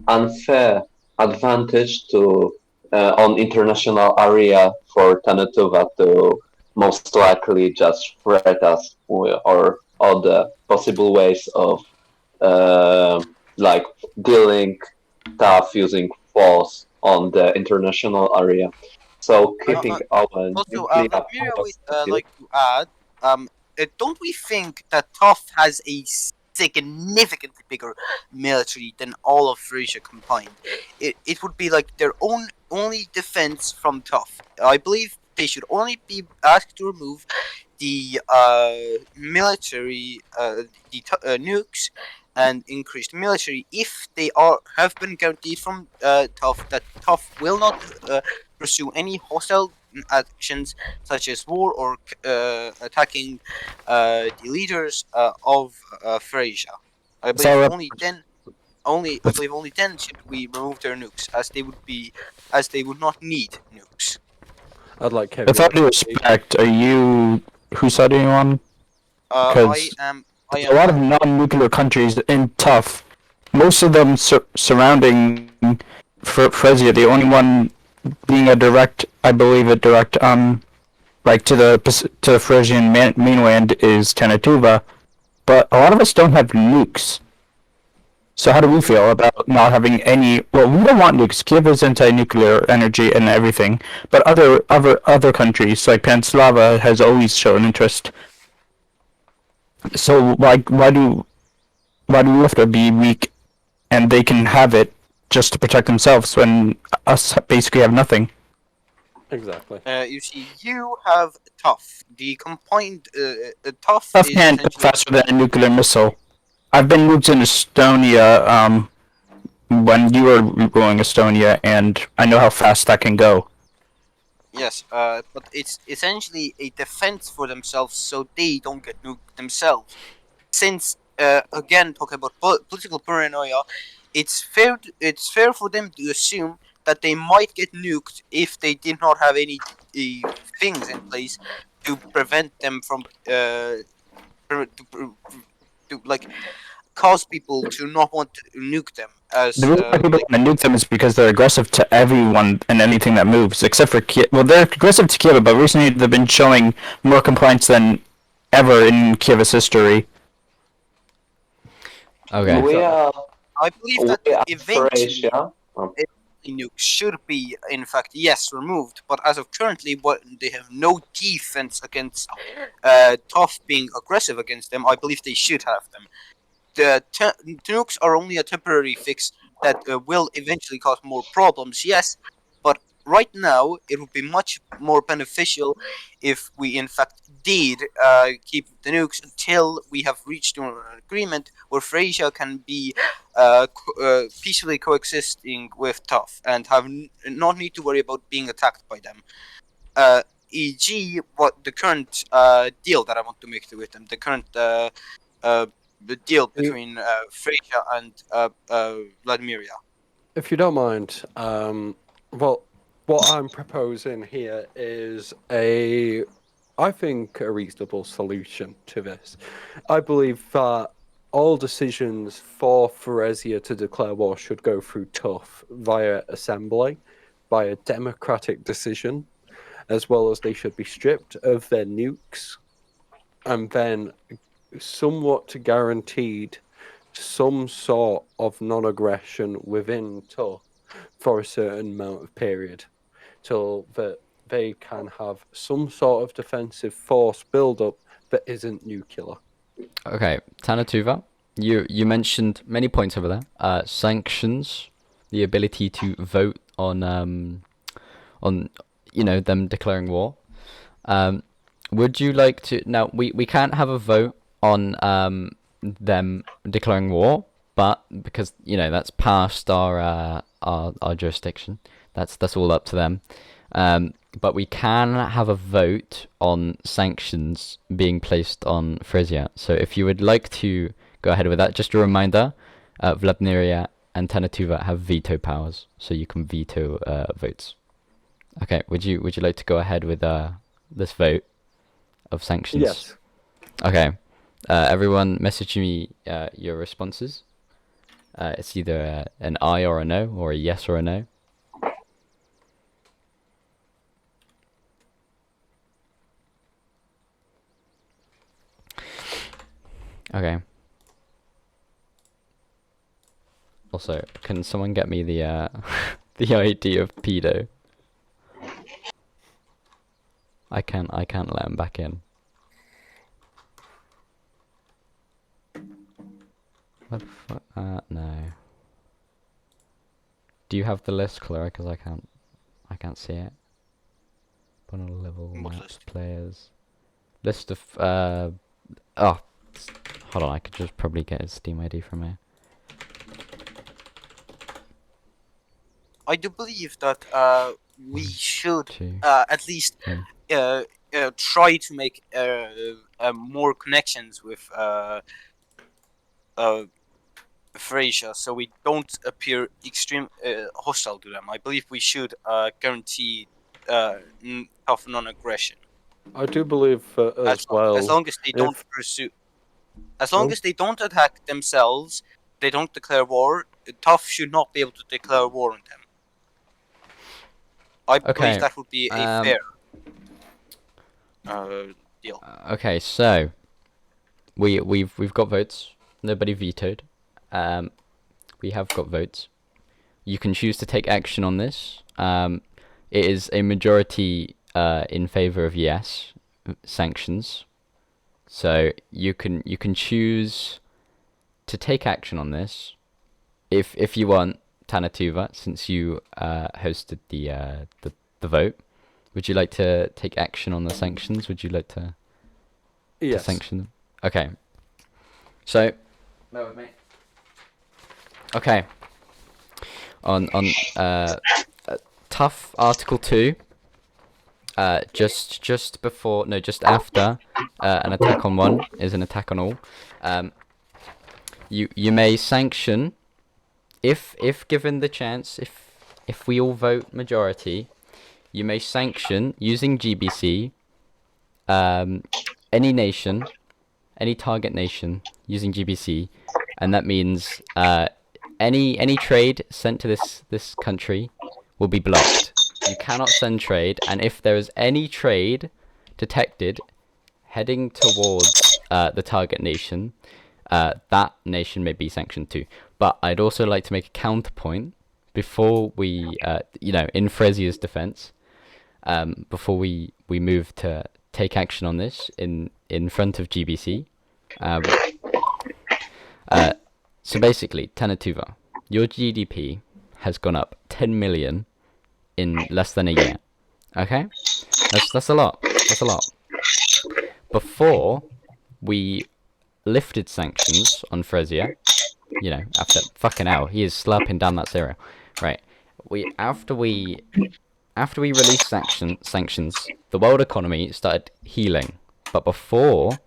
unfair advantage to on international area for Tannu Tuva to most likely just threat us or other possible ways of like dealing tough using force on the international area. So keeping our Also, nuclear Vladmyria, power would like to add, don't we think that T.U.F has a significantly bigger military than all of Feresia combined? It would be like their only defense from T.U.F. I believe they should only be asked to remove the military, nukes, and increased military if they have been guaranteed from T.U.F that T.U.F will not pursue any hostile actions such as war or attacking the leaders of Feresia. I believe only then should we remove their nukes, as they would not need nukes. I'd like Kyievia. With all due respect, are you whose side are you on? I am a lot of non-nuclear countries in T.U.F, most of them surrounding Feresia. The only one being a direct, I believe, like to the Feresian mainland is Tannu Tuva, but a lot of us don't have nukes. So how do we feel about not having any? Well, we don't want nukes. Kyiv is anti-nuclear energy and everything, but other countries like Panslava has always shown interest. So why do we have to be weak, and they can have it just to protect themselves when us basically have nothing? Exactly. You see, you have T.U.F. The combined T.U.F T.U.F can go faster than a nuclear missile. I've been moved in Estonia when you were ruling Estonia, and I know how fast that can go. Yes, but it's essentially a defense for themselves, so they don't get nuked themselves. Since, again, talking about political paranoia, it's fair for them to assume that they might get nuked if they did not have any things in place to prevent them from to like cause people to not want to nuke them. As the reason why people want to nuke them is because they're aggressive to everyone and anything that moves, except for Kyiv. Well, they're aggressive to Kyiv, but recently they've been showing more compliance than ever in Kyiv's history. Okay. I believe that eventually nukes should be, in fact, yes, removed. But as of currently, they have no defense against T.U.F being aggressive against them. I believe they should have them. the nukes are only a temporary fix that will eventually cause more problems. Yes, but right now it would be much more beneficial if we in fact did keep the nukes until we have reached an agreement where Freysia can be peacefully coexisting with T.U.F and have not need to worry about being attacked by them. E.g., what the current deal that I want to make with them, the current the deal between Freysia and Vladmyria. If you don't mind, well, what I'm proposing here is I think, a reasonable solution to this. I believe that all decisions for Feresia to declare war should go through T.U.F via assembly, by a democratic decision, as well as they should be stripped of their nukes, and then somewhat guaranteed some sort of non-aggression within T.U.F for a certain amount of period, till that they can have some sort of defensive force build-up that isn't nuclear. Okay, Tannu Tuva, you mentioned many points over there. Sanctions, the ability to vote on them declaring war. Would you like to? Now we can't have a vote on them declaring war, but because that's past our jurisdiction, that's all up to them. But we can have a vote on sanctions being placed on Frisia. So if you would like to go ahead with that, just a reminder, Vladmyria and Tannu Tuva have veto powers, so you can veto votes. Okay, would you like to go ahead with this vote of sanctions? Yes. Okay. Everyone message me your responses. It's either an I or a no, or a yes or a no. Okay. Also, can someone get me the the ID of pedo? I can't let him back in. What the fuck? No. Do you have the list, Clara? Because I can't see it. Panel level maps, players. List of oh, hold on. I could just probably get his Steam ID from here. I do believe that we should at least try to make more connections with Freysia, so we don't appear extreme hostile to them. I believe we should guarantee tough non-aggression. I do believe as well. As long as they don't pursue, as long as they don't attack themselves, they don't declare war. T.U.F should not be able to declare war on them. I believe that would be a fair deal. Okay, so we've got votes. Nobody vetoed. We have got votes. You can choose to take action on this. It is a majority in favor of yes sanctions. So you can choose to take action on this if you want, Tannu Tuva, since you hosted the vote. Would you like to take action on the sanctions? Would you like to sanction them? Okay. So bear with me. Okay. On T.U.F Article 2. Just after an attack on one is an attack on all. You may sanction if given the chance, if we all vote majority, you may sanction using GBC any nation, any target nation using GBC, and that means any trade sent to this country will be blocked. You cannot send trade, and if there is any trade detected heading towards the target nation, that nation may be sanctioned too. But I'd also like to make a counterpoint before we, in Fresia's defense, before we move to take action on this in front of GBC. So basically, Tannu Tuva, your GDP has gone up 10 million in less than a year. Okay? That's a lot. That's a lot. Before we lifted sanctions on Fresia, you know, after fucking hell, he is slurping down that cereal. Right. After we released sanctions, the world economy started healing. But before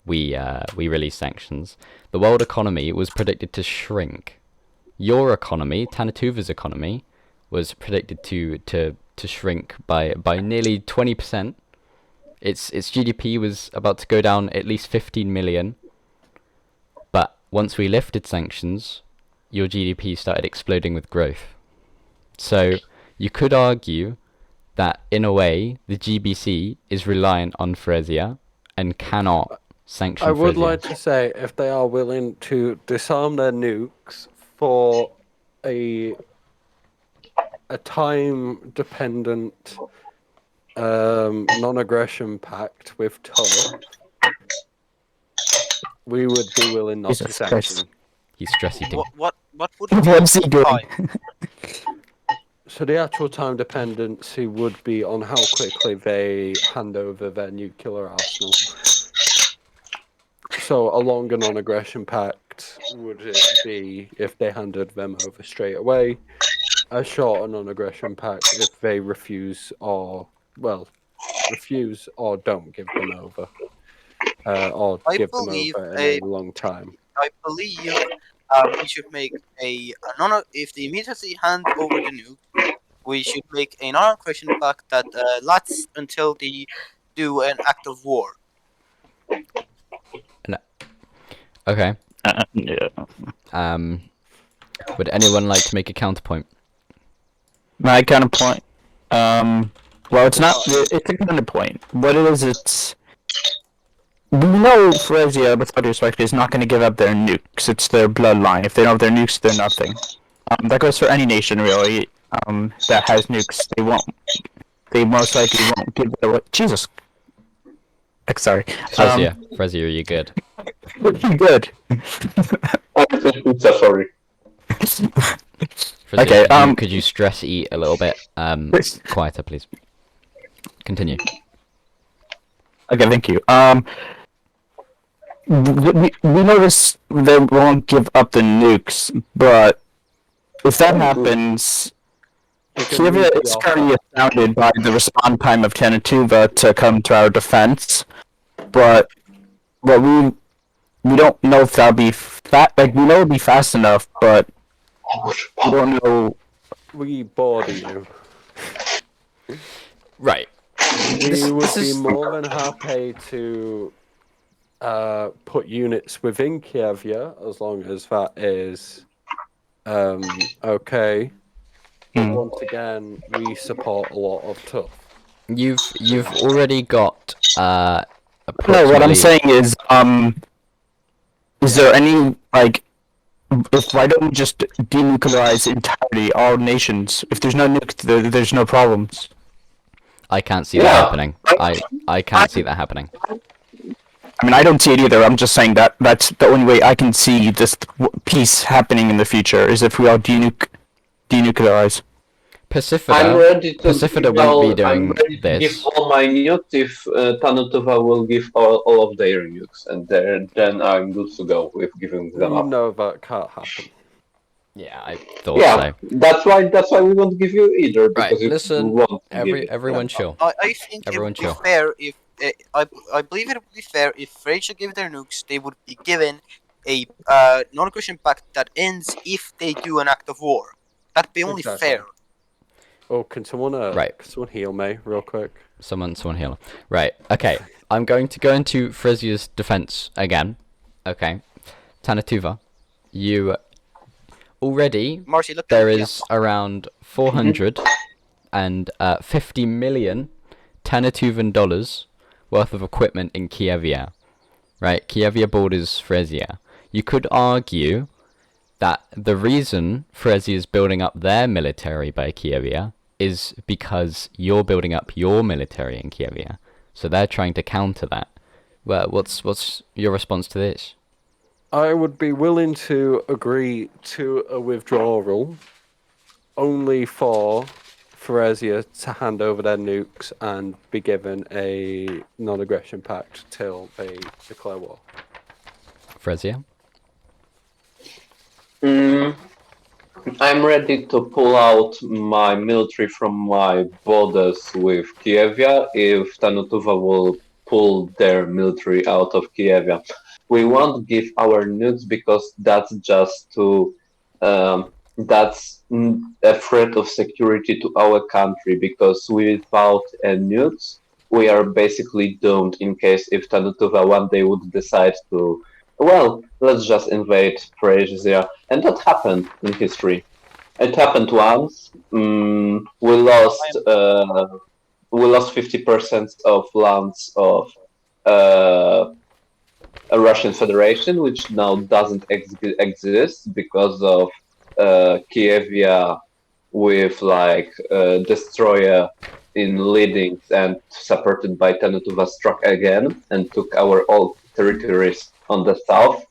we released sanctions, the world economy was predicted to shrink. Your economy, Tannu Tuva's economy, was predicted to shrink by nearly 20%. Its GDP was about to go down at least 15 million. But once we lifted sanctions, your GDP started exploding with growth. So you could argue that in a way the GBC is reliant on Fresia and cannot sanction I would Fresia. like to say if they are willing to disarm their nukes for a time-dependent non-aggression pact with T.U.F, we would be willing not to sanction. He's stress eating. What would What's he doing? time? So the actual time dependency would be on how quickly they hand over their nuclear arsenal. So a longer non-aggression pact would it be if they handed them over straight away. A shorter non-aggression pact if they refuse or don't give them over. Or give them over in a long time. I believe we should make if they immediately hand over the nuke, we should make a non-aggression pact that lasts until they do an act of war. No. Okay. Yeah. Would anyone like to make a counterpoint? My counterpoint. Well, it's not. It's a counterpoint. What it is, it's. We know Fresia, with all due respect, is not going to give up their nukes. It's their bloodline. If they don't have their nukes, they're nothing. That goes for any nation, really. That has nukes, they won't. They most likely won't give it away. Jesus. Sorry. Fresia, are you good? Good. Sorry. Fresia, Okay. Could you stress eat a little bit quieter, please? Continue. Okay, thank you. We notice they won't give up the nukes, but if that happens, Kyievia is currently astounded by the response time of Tannu Tuva to come to our defense, but we don't know if that'll be we know it'll be fast enough, but we don't know. We border you. Right. We would be more than happy to put units within Kyievia as long as that is okay. Once again, we support a lot of T.U.F. You've already got No, what I'm saying is there any why don't we just denuclearize entirely all nations? If there's no nukes, there's no problems. I can't see that happening. I can't see that happening. I mean, I don't see it either. I'm just saying that's the only way I can see this peace happening in the future is if we all denuclearize. Pacifida won't be doing this. Give all my nukes if Tannu Tuva will give all of their nukes, and then I'm good to go with giving them up. No, that can't happen. Yeah, I thought so. That's why we won't give you either. Right, listen, everyone chill. I think it would be fair if I believe it would be fair if Fresia gave their nukes, they would be given a non-aggression pact that ends if they do an act of war. That'd be only fair. Oh, can someone heal me real quick? Someone heal. Right. Okay. I'm going to go into Fresia's defense again. Okay. Tannu Tuva, you already Marcy, look there is around 450 million Tannu Tuvan dollars worth of equipment in Kyievia. Right? Kyievia borders Fresia. You could argue that the reason Fresia is building up their military by Kyievia is because you're building up your military in Kyievia. So they're trying to counter that. Well, what's your response to this? I would be willing to agree to a withdrawal only for Feresia to hand over their nukes and be given a non-aggression pact till they declare war. Frezia? I'm ready to pull out my military from my borders with Kyievia if Tannu Tuva will pull their military out of Kyievia. We won't give our nukes because that's just to that's a threat of security to our country because without nukes we are basically doomed in case if Tannu Tuva one day would decide to well, let's just invade Feresian, and that happened in history. It happened once. We lost 50% of lands of a Russian Federation, which now doesn't exist because of Kyievia with like destroyer in leading and supported by Tannu Tuva struck again and took our old territories on the south.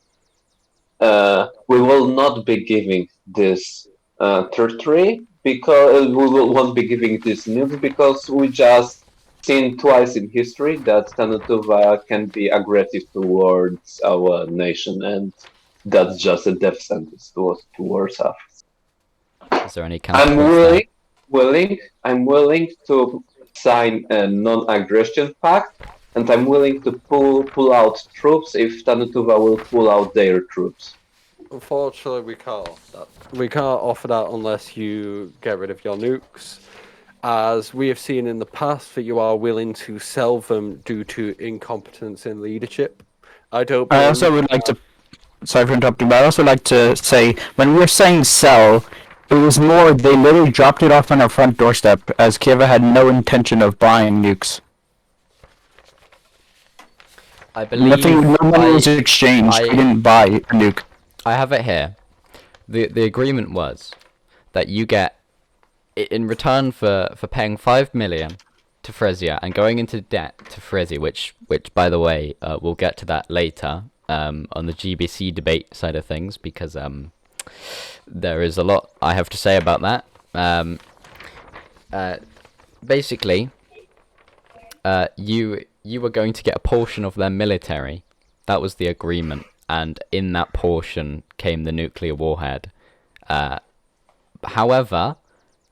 We will not be giving this territory because won't be giving this nukes because we just seen twice in history that Tannu Tuva can be aggressive towards our nation, and that's just a death sentence towards us. Is there any counter? I'm willing to sign a non-aggression pact, and I'm willing to pull out troops if Tannu Tuva will pull out their troops. Unfortunately, we can't offer that. We can't offer that unless you get rid of your nukes, as we have seen in the past that you are willing to sell them due to incompetence in leadership. I also would like to. Sorry for interrupting, but I also like to say when we were saying sell, it was more they literally dropped it off on our front doorstep, as Kyievia had no intention of buying nukes. I believe no money was exchanged. We didn't buy a nuke. I have it here. The agreement was that you get in return for paying 5 million to Fresia and going into debt to Fresia, which by the way we'll get to that later on the GBC debate side of things, because there is a lot I have to say about that. Basically, you were going to get a portion of their military. That was the agreement, and in that portion came the nuclear warhead. However,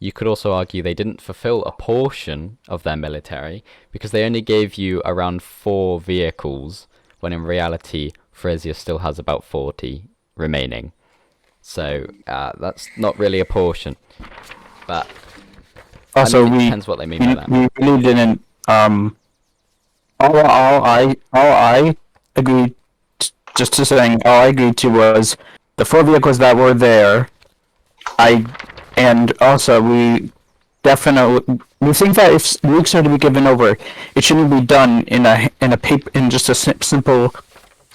you could also argue they didn't fulfill a portion of their military because they only gave you around 4 vehicles, when in reality Fresia still has about 40 remaining. So that's not really a portion. But also, I mean, it depends what they mean by that. We really didn't. All I agreed. Just to saying, all I agreed to was the 4 vehicles that were there. And also we definitely think that if nukes are to be given over, it shouldn't be done in just a simple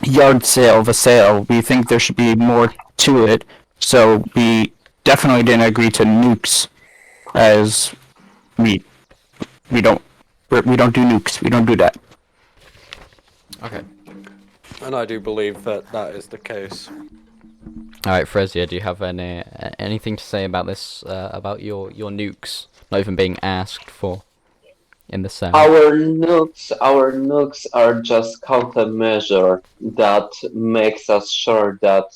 yard sale of a sale. We think there should be more to it. So we definitely didn't agree to nukes, as we don't do nukes. We don't do that. Okay. And I do believe that that is the case. All right, Fresia, do you have anything to say about this? About your nukes not even being asked for in the sale? Our nukes are just countermeasure that makes us sure that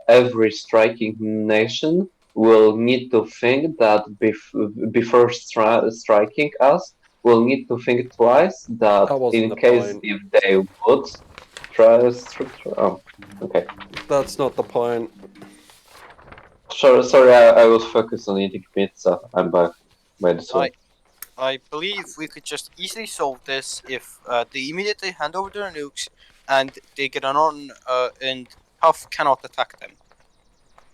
every striking nation will need to think that before striking us, will need to think twice that in case if they would try. Oh, okay. That's not the point. Sorry, I was focused on eating pizza. I'm back by this way. I believe we could just easily solve this if they immediately hand over their nukes and they get on and T.U.F cannot attack them.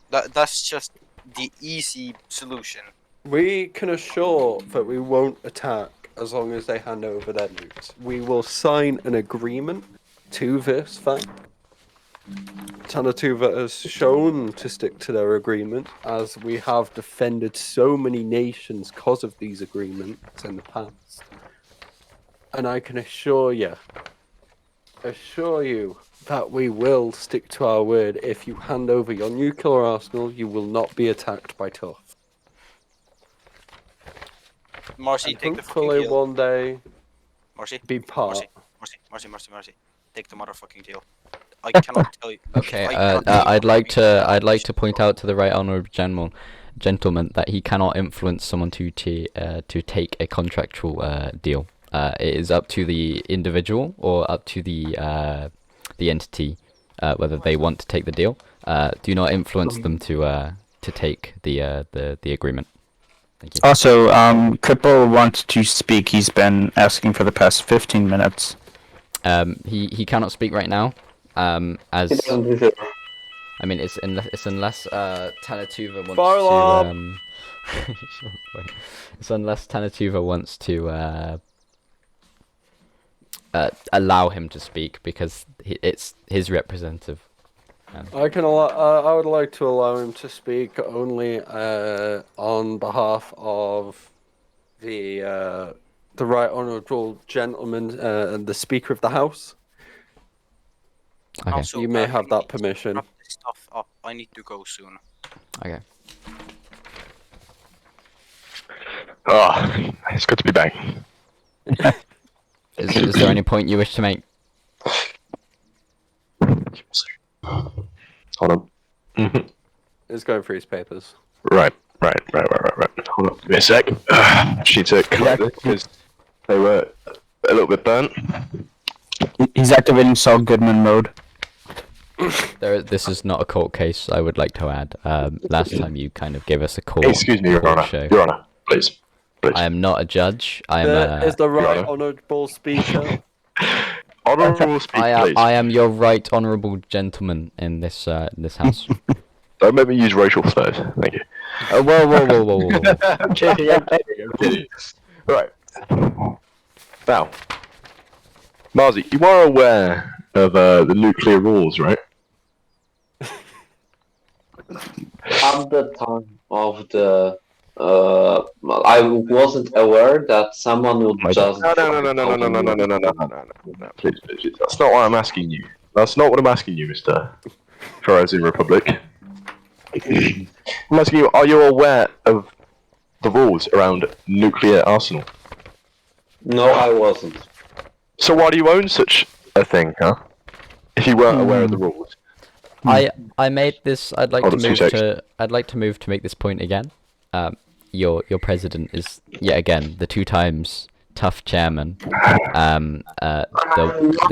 That's just the easy solution. We can assure that we won't attack as long as they hand over their nukes. We will sign an agreement to this fact. Tannu Tuva has shown to stick to their agreement, as we have defended so many nations because of these agreements in the past. And I can assure you assure you that we will stick to our word. If you hand over your nuclear arsenal, you will not be attacked by T.U.F. Marcy, And take the fucking hopefully deal. one day Marcy, be part. Marcy, take the motherfucking deal. I cannot tell you. Okay, I cannot tell you I'd how like big to point out to the right honourable gentleman that he cannot influence someone to take a contractual deal. It is up to the individual or up to the entity whether they want to take the deal. Do not influence them to take the agreement. Thank you. Also, Cripple wants to speak. He's been asking for the past 15 minutes. He cannot speak right now. As He doesn't deserve. I mean, it's unless Tannu Tuva wants Fire to alarm! wait. It's unless Tannu Tuva wants to allow him to speak because it's his representative. I would like to allow him to speak only on behalf of the right honourable gentleman and the Speaker of the House. Okay. Also, You may can have we that permission. wrap this stuff up? I need to go soon. Okay. Oh, it's good to be back. Is there any point you wish to make? Hold on. He's going through his papers. Right. Hold on. Give me a sec. She took because they were a little bit burnt. He's activating Saul Goodman mode. This is not a court case. I would like to add. Last time you kind of gave us a court. Excuse me, Your Honour. show. Your Honour, please. I am not a judge. I am There is the right Honour. honourable speaker. Honourable speak, please. I am your right honourable gentleman in this house. Don't make me use racial slurs. Thank you. Whoa. I'm kidding. Right. Now, Marzi, you are aware of the nuclear rules, right? At the time of the, I wasn't aware that someone would just. No. Please. That's not what I'm asking you. That's not what I'm asking you, Mr. Feresian Republic. I'm asking you, are you aware of the rules around nuclear arsenal? No, I wasn't. So why do you own such a thing, huh? If you weren't aware of the rules. I made this. I'd like Hold to on, 2 move seconds. to make this point again. Your president is yet again the 2 times tough chairman. The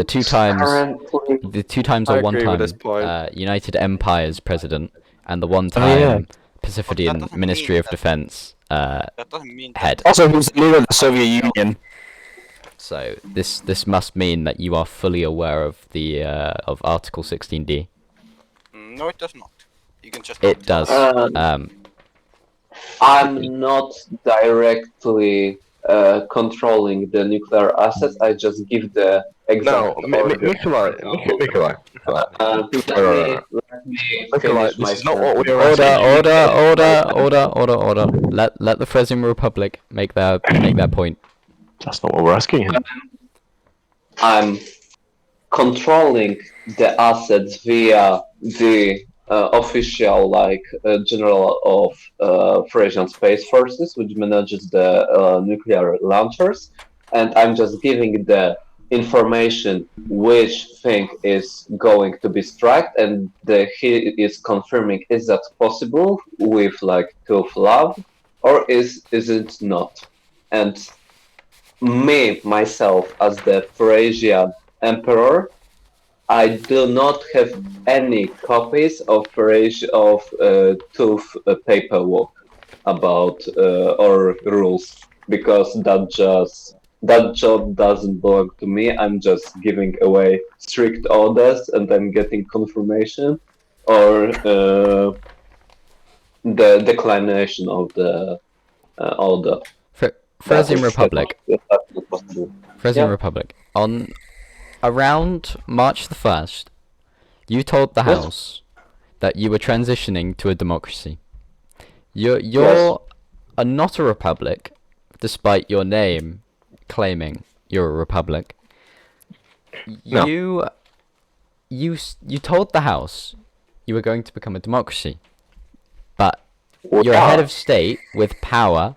2 times I or 1 agree with this time point. United Empire's president, and the 1 Oh, yeah. time Pacifian Ministry of Defense That doesn't mean head. Also, he's the leader of the Soviet Union. So this must mean that you are fully aware of the of Article 16D. No, it does not. You can just. It does. I'm not directly controlling the nuclear assets. I just give the No, exact order. Nikolai. Let me Nikolai, finish my this is not what we are Order, asking. order. Let the Feresian Republic make their point. That's not what we're asking him. I'm controlling the assets via the official, general of Feresian Space Forces, which manages the nuclear launchers, and I'm just giving the information which thing is going to be struck, and he is confirming is that possible with T.U.F love, or is it not? And myself, as the Feresian Emperor, I do not have any copies of T.U.F paperwork about or rules, because that job doesn't belong to me. I'm just giving away strict orders, and I'm getting confirmation or the declination of the order. Feresian Republic. Feresian Yeah. Republic. On around March the 1st, you told the Yes. House that you were transitioning to a democracy. You're Yes. not a republic, despite your name claiming you're a republic. No. You told the House you were going to become a democracy, but you're a head of state with power.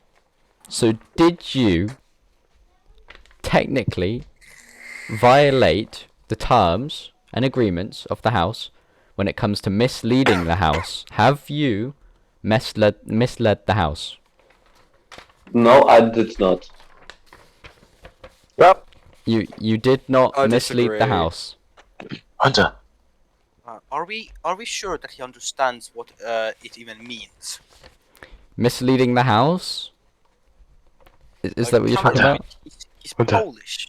So did you technically violate the terms and agreements of the House when it comes to misleading the House? Have you misled the House? No, I did not. Well, You did not I mislead the disagree. House. Hunter. Are we sure that he understands what it even means? Misleading the House? Is that what you're talking about? He's Hunter. Polish.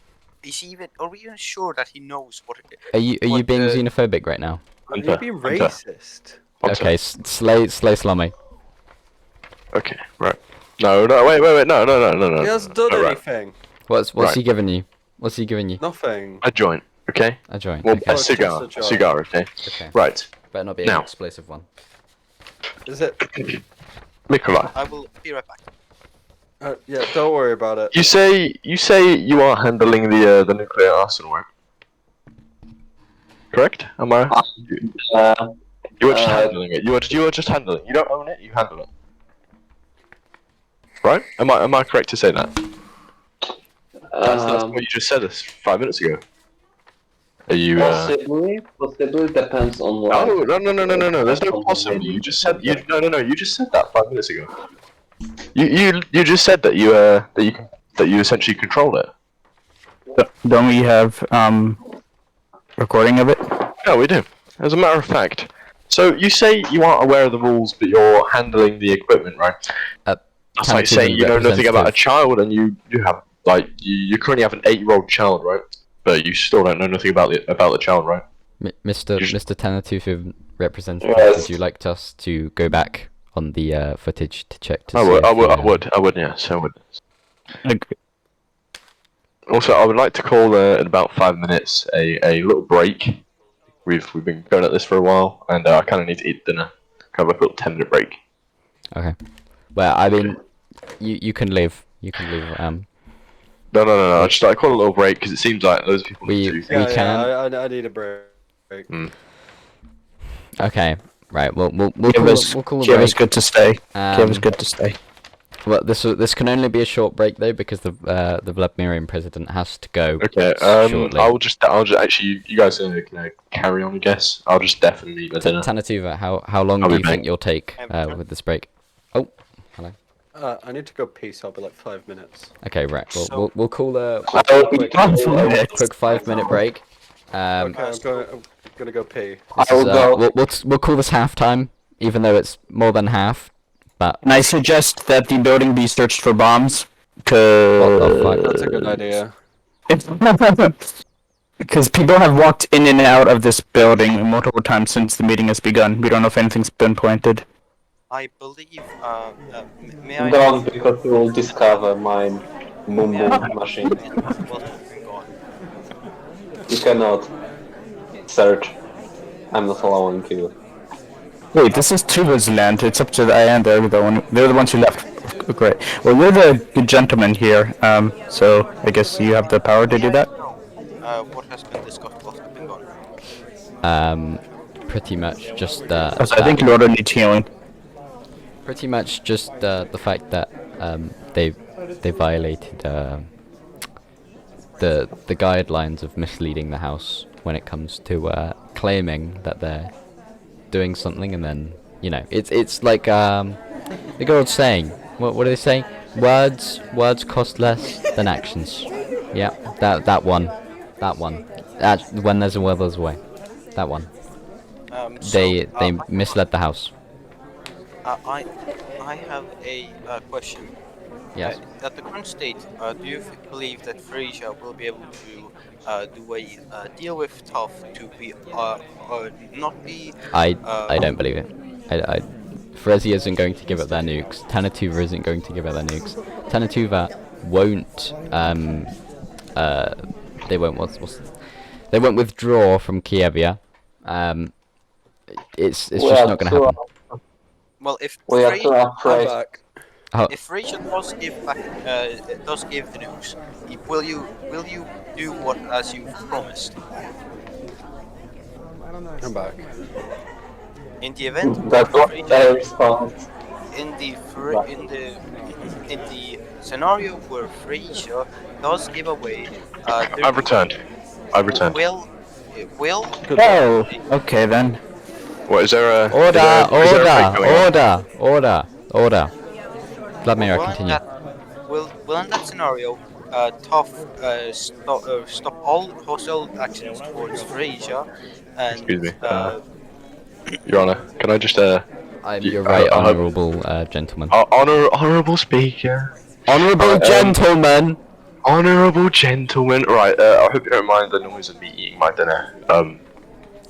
Are we even sure that he knows what? Are you what, being xenophobic right now? Are you Hunter, being Hunter. racist? Hunter. Okay, slay Slummy. Okay, right. No, wait, no. He hasn't done Right. anything. What's Right. he giving you? What's he giving you? Nothing. A joint, okay? A joint. Well, Okay. a cigar, just a a joint. cigar, okay? Okay. Right. Better not be Now. an explosive one. Is it? Nikolai, I will be right back. Yeah, don't worry about it. you say you are handling the nuclear arsenal, right? Correct? Am I? You are just handling it. You are just handling it. You don't own it. You handle it. Right? Am I correct to say that? That's what you just said us 5 minutes ago. Are you? Possibly depends on what. No. There's no possibly. You just said you. No. You just said that 5 minutes ago. You just said that you essentially control it. Don't we have recording of it? Yeah, we do. As a matter of fact. So you say you aren't aware of the rules, but you're handling the equipment, right? That's like saying you know nothing about a child, and you have you currently have an 8-year-old child, right? But you still don't know nothing about the child, right? Mr. Tannu Tuva representative, Yes. would you like us to go back on the footage to check to I see would, if I would, you, I would, I would, yes, I would. Like, Also, I would like to call in about 5 minutes a little break. We've been going at this for a while, and I kind of need to eat dinner. Kind of a little 10-minute break. Okay. Well, I mean, you can leave. You can leave. No. I just like call a little break because it seems like those people need to. We can. I need a break. Okay. Right. We'll Kyivia's call a break. good to stay. Kyivia's good to stay. Well, this can only be a short break though because the Vladmyrian president has to go. Okay. Shortly. I'll just actually you guys can carry on. I guess I'll just definitely eat my dinner. Tannu Tuva, how long I'll do be you back. think you'll take with this break? Oh, hello. I need to go pee, so I'll be like 5 minutes. Okay, right. We'll call a Quick 5-minute break. Okay, I'm gonna go pee. This is, we'll call this halftime, even though it's more than half. But And I suggest that the building be searched for bombs, what the fuck? That's a good idea. because people have walked in and out of this building multiple times since the meeting has begun. We don't know if anything's been planted. I believe. May I? Don't, because you will discover my boom machine. You cannot search. I'm not allowing you. Wait, this is Tuva's land. It's up to the end. They're the ones who left. Great. Well, you're the good gentleman here. So I guess you have the power to do that. What has been discussed? What has been gone? Pretty much just I think Lordo needs healing. pretty much just the fact that they violated the guidelines of misleading the House when it comes to claiming that they're doing something, and then it's like the good old saying. What do they say? Words cost less than actions. Yeah, that one. When there's a will, there's a way. That one. They misled the House. I have a question. Yes. At the current state, do you believe that Freresia will be able to do a deal with T.U.F to be not be? I don't believe it. Feresian isn't going to give up their nukes. Tannu Tuva isn't going to give up their nukes. Tannu Tuva won't. They won't. They won't withdraw from Kyievia. It's just not going to happen. Well, if We are too I'm afraid. back. if Feresian does give the nukes, will you do what as you've promised? I don't know. Come back. In the event That was Feresian- their response. in the scenario where Freesia does give away, I've returned. Will Oh, okay then. What is there a Order, is there a break going on? order. Vladmyria, continue. Will in that scenario, T.U.F stop all hostile actions towards Freesia and Excuse me, Your Honor, can I just You're right, honourable gentleman. honourable speaker. Honourable gentlemen. Honourable gentleman. Right, I hope you don't mind the noise of me eating my dinner. I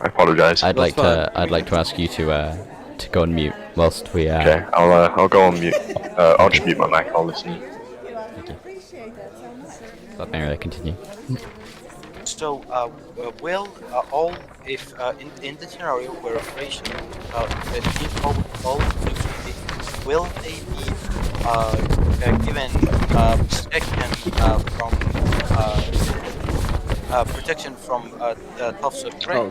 apologise. I'd like to ask you to go on mute whilst we. Okay, I'll go on mute. I'll just mute my mic. I'll listen. Appreciate that so much. Vladmyria, continue. so will all if in the scenario where Freesia all nukes, will they be given protection from T.U.F's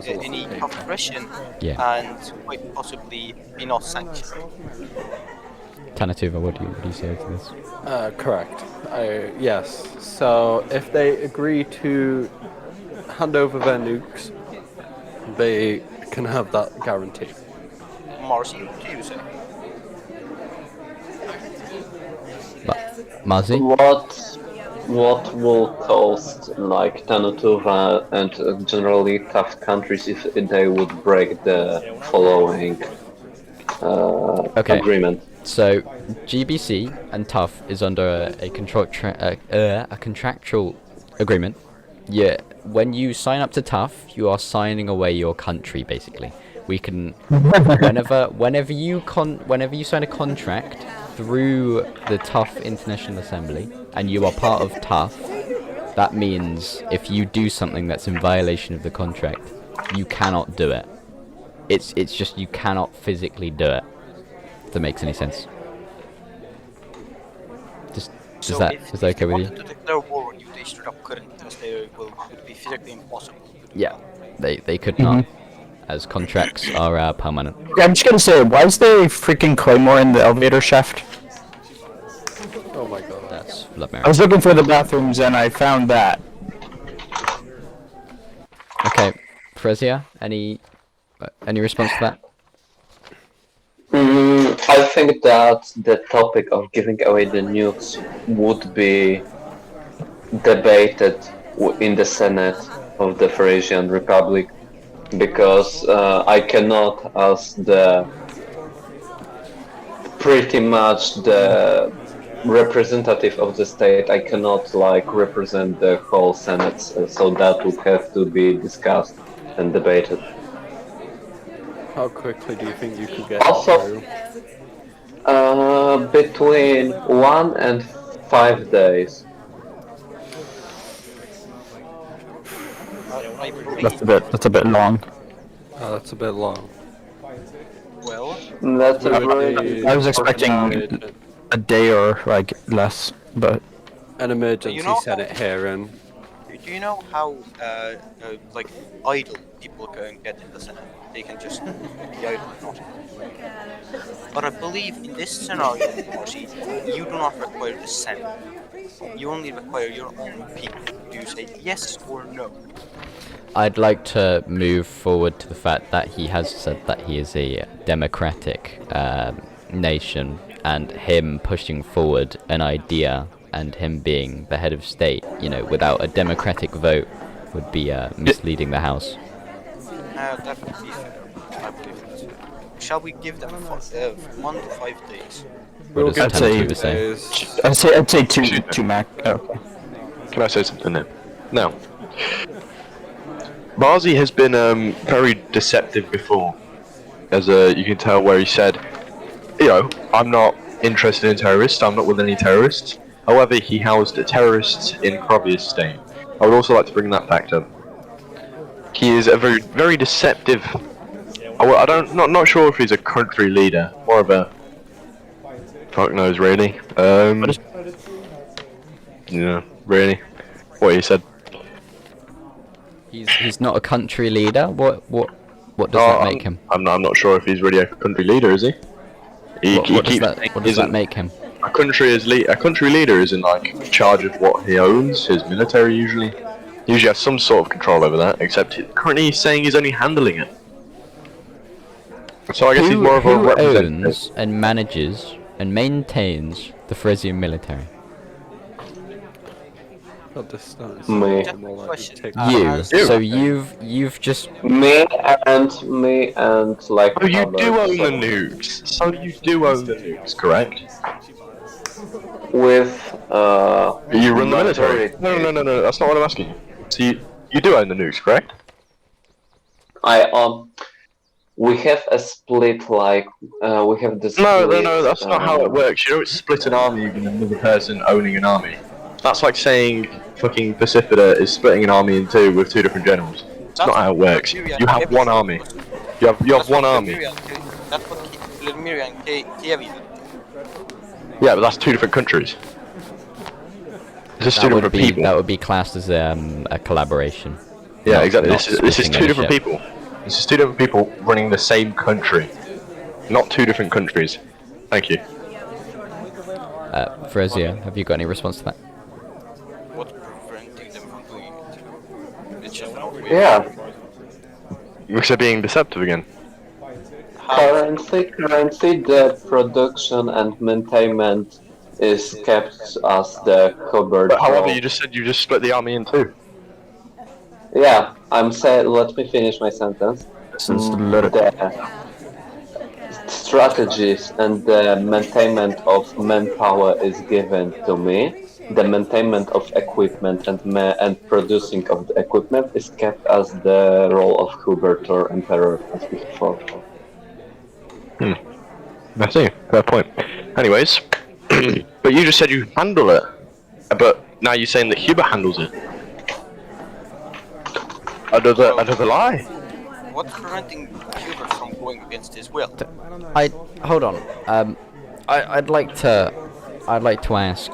any T.U.F aggression, and quite possibly be not sanctioned? Tannu Tuva, what do you say to this? Correct. Yes. So if they agree to hand over their nukes, they can have that guarantee. Marcy, what do you say? Marzi? What will cost like Tannu Tuva and generally tough countries if they would break the following agreement? So GBC and T.U.F is under a contractual agreement. Yeah, when you sign up to T.U.F, you are signing away your country basically. We can whenever you sign a contract through the T.U.F International Assembly and you are part of T.U.F, that means if you do something that's in violation of the contract, you cannot do it. It's just you cannot physically do it. If that makes any sense. Is that okay with you? If they wanted to declare war on you, they straight up couldn't, because would be physically impossible to do. Yeah, they could not, as contracts are permanent. I'm just gonna say, why is there a freaking claymore in the elevator shaft? Oh my god. That's Vladmyria. I was looking for the bathrooms and I found that. Okay, Fresia, any response to that? I think that the topic of giving away the nukes would be debated in the Senate of the Feresian Republic, because I cannot, as the pretty much the representative of the state, I cannot like represent the whole Senate, so that would have to be discussed and debated. How quickly do you think you could get Also, through? between 1 and 5 days. That's a bit long. That's a bit long. Well, that's a very... I was expecting a day or like less, but an emergency Senate hearing. Do you know how like idle people can get in the Senate? They can just be idle and not. But I believe in this scenario, Marcy, you do not require the Senate. You only require your own people. Do you say yes or no? I'd like to move forward to the fact that he has said that he is a democratic nation, and him pushing forward an idea and him being the head of state, without a democratic vote would be misleading the House. That would be fair. I believe that. Shall we give them 1 to 5 days? What does Tannu Tuva say? I'd say two Mac. Okay. Can I say something now? Now, Marzi has been very deceptive before, as you can tell where he said, I'm not interested in terrorists, I'm not with any terrorists. However, he housed terrorists in Kyivia's state. I would also like to bring that fact up. He is a very, very deceptive. Not sure if he's a country leader, more of a Fuck knows, really. Yeah, really. What you said. He's not a country leader. What does that make him? I'm not sure if he's really a country leader, is he? What does that make him? A country leader is in like charge of what he owns, his military usually. Usually has some sort of control over that, except currently he's saying he's only handling it. So I guess he's more of a Who representative. owns and manages and maintains the Feresian military? Me. You. So you've just Me and like. Oh, you others, do own so the nukes. So you do own the nukes, correct? With You run the military. majority. No. That's not what I'm asking you. So you do own the nukes, correct? We have a split, like we have this. No, that's not how it works. You don't split an army with another person owning an army. That's like saying fucking Pacifida is splitting an army in two with two different generals. It's not how it works. You have one army. You have one army. That's what Vladmyria and Kyievia. Yeah, but that's two different countries. It's just two different people. That would be classed as a collaboration. Yeah, Not- exactly. not This is splitting two different ownership. people. This is two different people running the same country, not two different countries. Thank you. Fresia, have you got any response to that? What's preventing them from doing it? It's just not real. Yeah. Because they're being deceptive again. Currently, the production and maintenance is kept as the cupboard. But however, you just said you just split the army in two. Yeah, I'm saying. Let me finish my sentence. The strategies and the maintenance of manpower is given to me. The maintenance of equipment and producing of the equipment is kept as the role of Hubert or Emperor, as before. I see. Fair point. Anyways, but you just said you handle it. But now you're saying that Hubert handles it. Another lie. What's preventing Hubert from going against his will? Hold on. I'd like to ask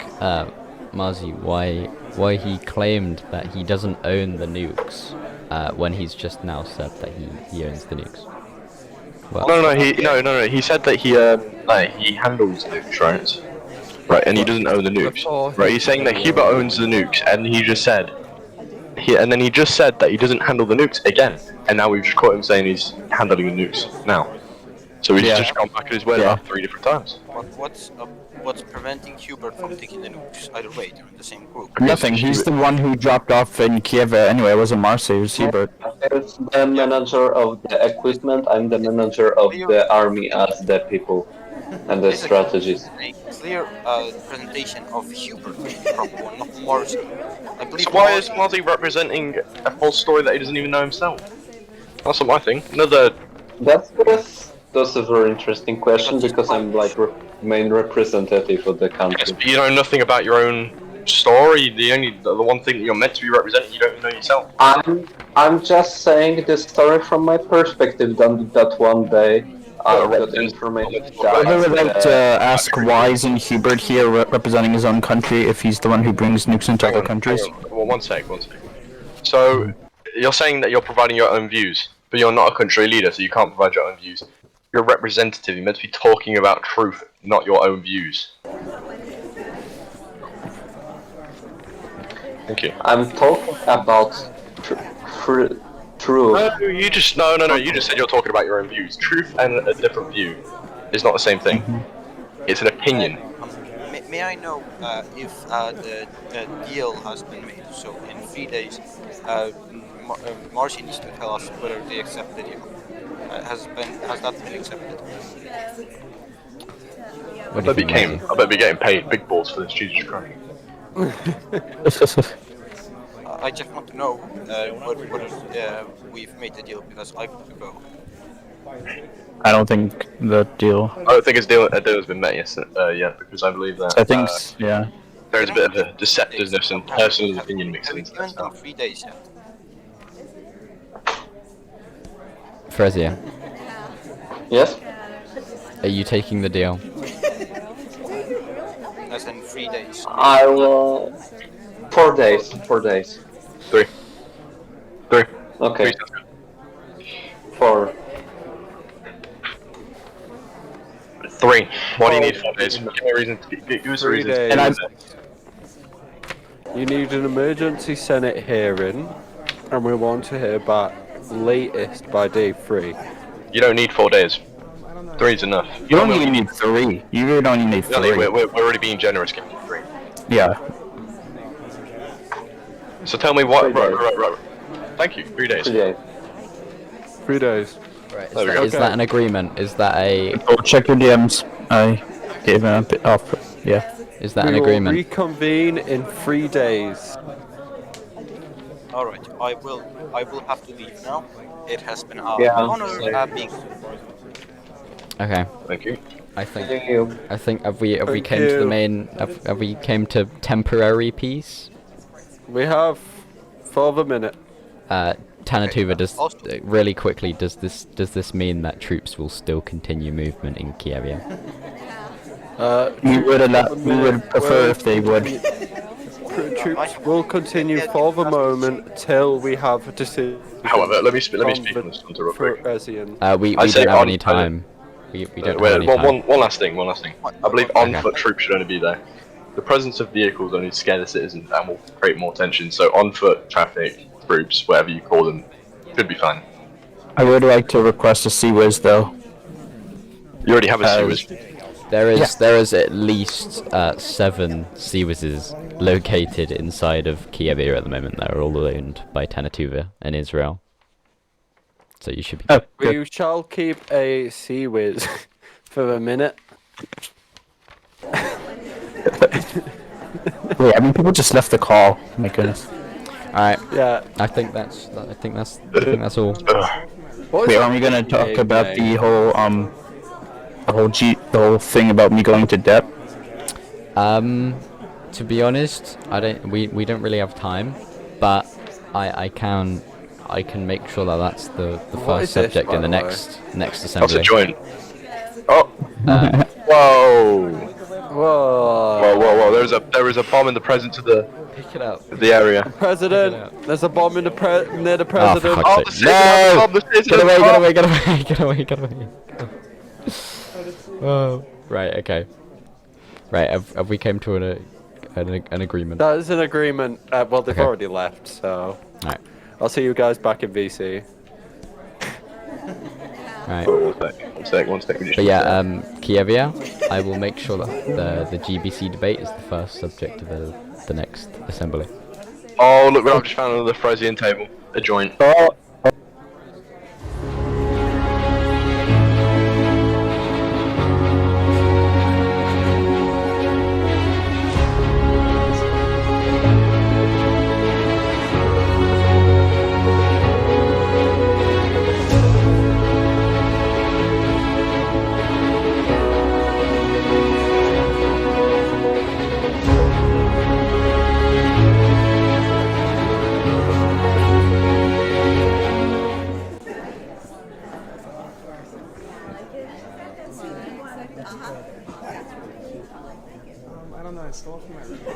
Marzi why he claimed that he doesn't own the nukes when he's just now said that he owns the nukes. Well, No. He said that he handles nukes, right? Right, and he doesn't own the nukes. Right, he's saying that Hubert owns the nukes, and he just said. And then he just said that he doesn't handle the nukes again, and now we've just caught him saying he's handling the nukes now. So he's just gone back at his word about 3 different times. What's preventing Hubert from taking the nukes? Either way, they're in the same group. Nothing. He's the one who dropped off in Kyievia anyway. It wasn't Marcy, it was Hubert. It's the manager of the equipment. I'm the manager of the army as the people and the strategies. A clear presentation of Hubert from one, not Morrissey. I believe. So why is Marzi representing a false story that he doesn't even know himself? That's not my thing. That's a very interesting question because I'm like main representative of the country. Yes, but you know nothing about your own story. The one thing that you're meant to be representing, you don't even know yourself. I'm just saying the story from my perspective. That one day I got information. I would like to ask why isn't Hubert here representing his own country if he's the one who brings nukes into other countries? Well, one sec. So, you're saying that you're providing your own views, but you're not a country leader, so you can't provide your own views. You're a representative. You're meant to be talking about truth, not your own views. Thank you. I'm talking about truth. No, you just You just said you're talking about your own views. Truth and a different view is not the same thing. It's an opinion. May I know if the deal has been made? So in 3 days, Marcy needs to tell us whether they accept the deal. Has that been accepted? I bet be getting paid big balls for this Jesus Christ. I just want to know whether we've made the deal because I want to go. I don't think the deal. I don't think a deal has been met yet because I believe that. I think, there's a bit of a deceptiveness and personal opinion mixed into Haven't this given them stuff. 3 days yet. Fresia, Yes. are you taking the deal? 3 days? I will. 4 days. 4 days. 3. 3. Okay. 3 sounds good. 4. 3. Why do you need 4 days? Give me a reason. Give us a 3 reason. days. And I'm. You need an emergency Senate hearing, and we want to hear back latest by day 3. You don't need 4 days. 3 is enough. You don't even need 3. You really don't even need 3. We're already being generous. Give me 3. Yeah. So tell me what. 3 days. Right. Thank you. 3 days. 3 days. 3 days. Right. There we go. Is that an agreement? Is that a? Oh, check your DMs. I gave him a bit off. Yeah. Is that We an will agreement? reconvene in 3 days. All right, I will have to leave now. It has been an Yeah, honor same. being. Okay. Thank you. I think. Thank you. I think have we Thank came to the you. main? Have we came to temporary peace? We have for the minute. Tannu Tuva, does Also- really quickly, does this mean that troops will still continue movement in Kyievia? We would prefer if they would. Troops will continue for the moment till we have a decision. However, let me speak from on this one real quick. Feresian. We I say don't have on- any time. We don't Wait, have any time. one last thing. I believe on-foot troops should only be there. The presence of vehicles only scare the citizens and will create more tension. So on-foot traffic groups, whatever you call them, should be fine. I would like to request a CWIS though. You already have a sewers. There is at least 7 CWISs located inside of Kyievia at the moment that are all owned by Tannu Tuva and Israel. So you should be. Oh, good. We shall keep a CWIS for a minute. Wait, I mean, people just left the call. My goodness. Alright. Yeah. I think that's all. What is Wait, that are we gonna talk name, about mate? the whole thing about me going to debt? To be honest, we don't really have time, but I can make sure that that's the What is first this, subject by in the the way? next That's assembly. a joint. Oh. Whoa. Whoa. There is a bomb in the presence of the Pick it up. area. President, there's a bomb in the near the Oh, for president. fuck's sake. the citizen No! bomb, the citizen Get away, bomb. get away. Oh, right, okay. Right, have we came to an agreement? That is an agreement. Well, they've Okay. already left, so Alright, I'll see you guys back in VC. alright. One sec. But yeah, Kyievia, I will make sure that the GBC debate is the first subject of the next assembly. Oh, look what I've just found on the Feresian table. A joint. I don't know, I stole it from my room. Yeah,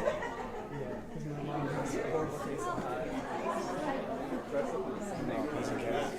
because my mom has a horrible taste in pie. No, doesn't care.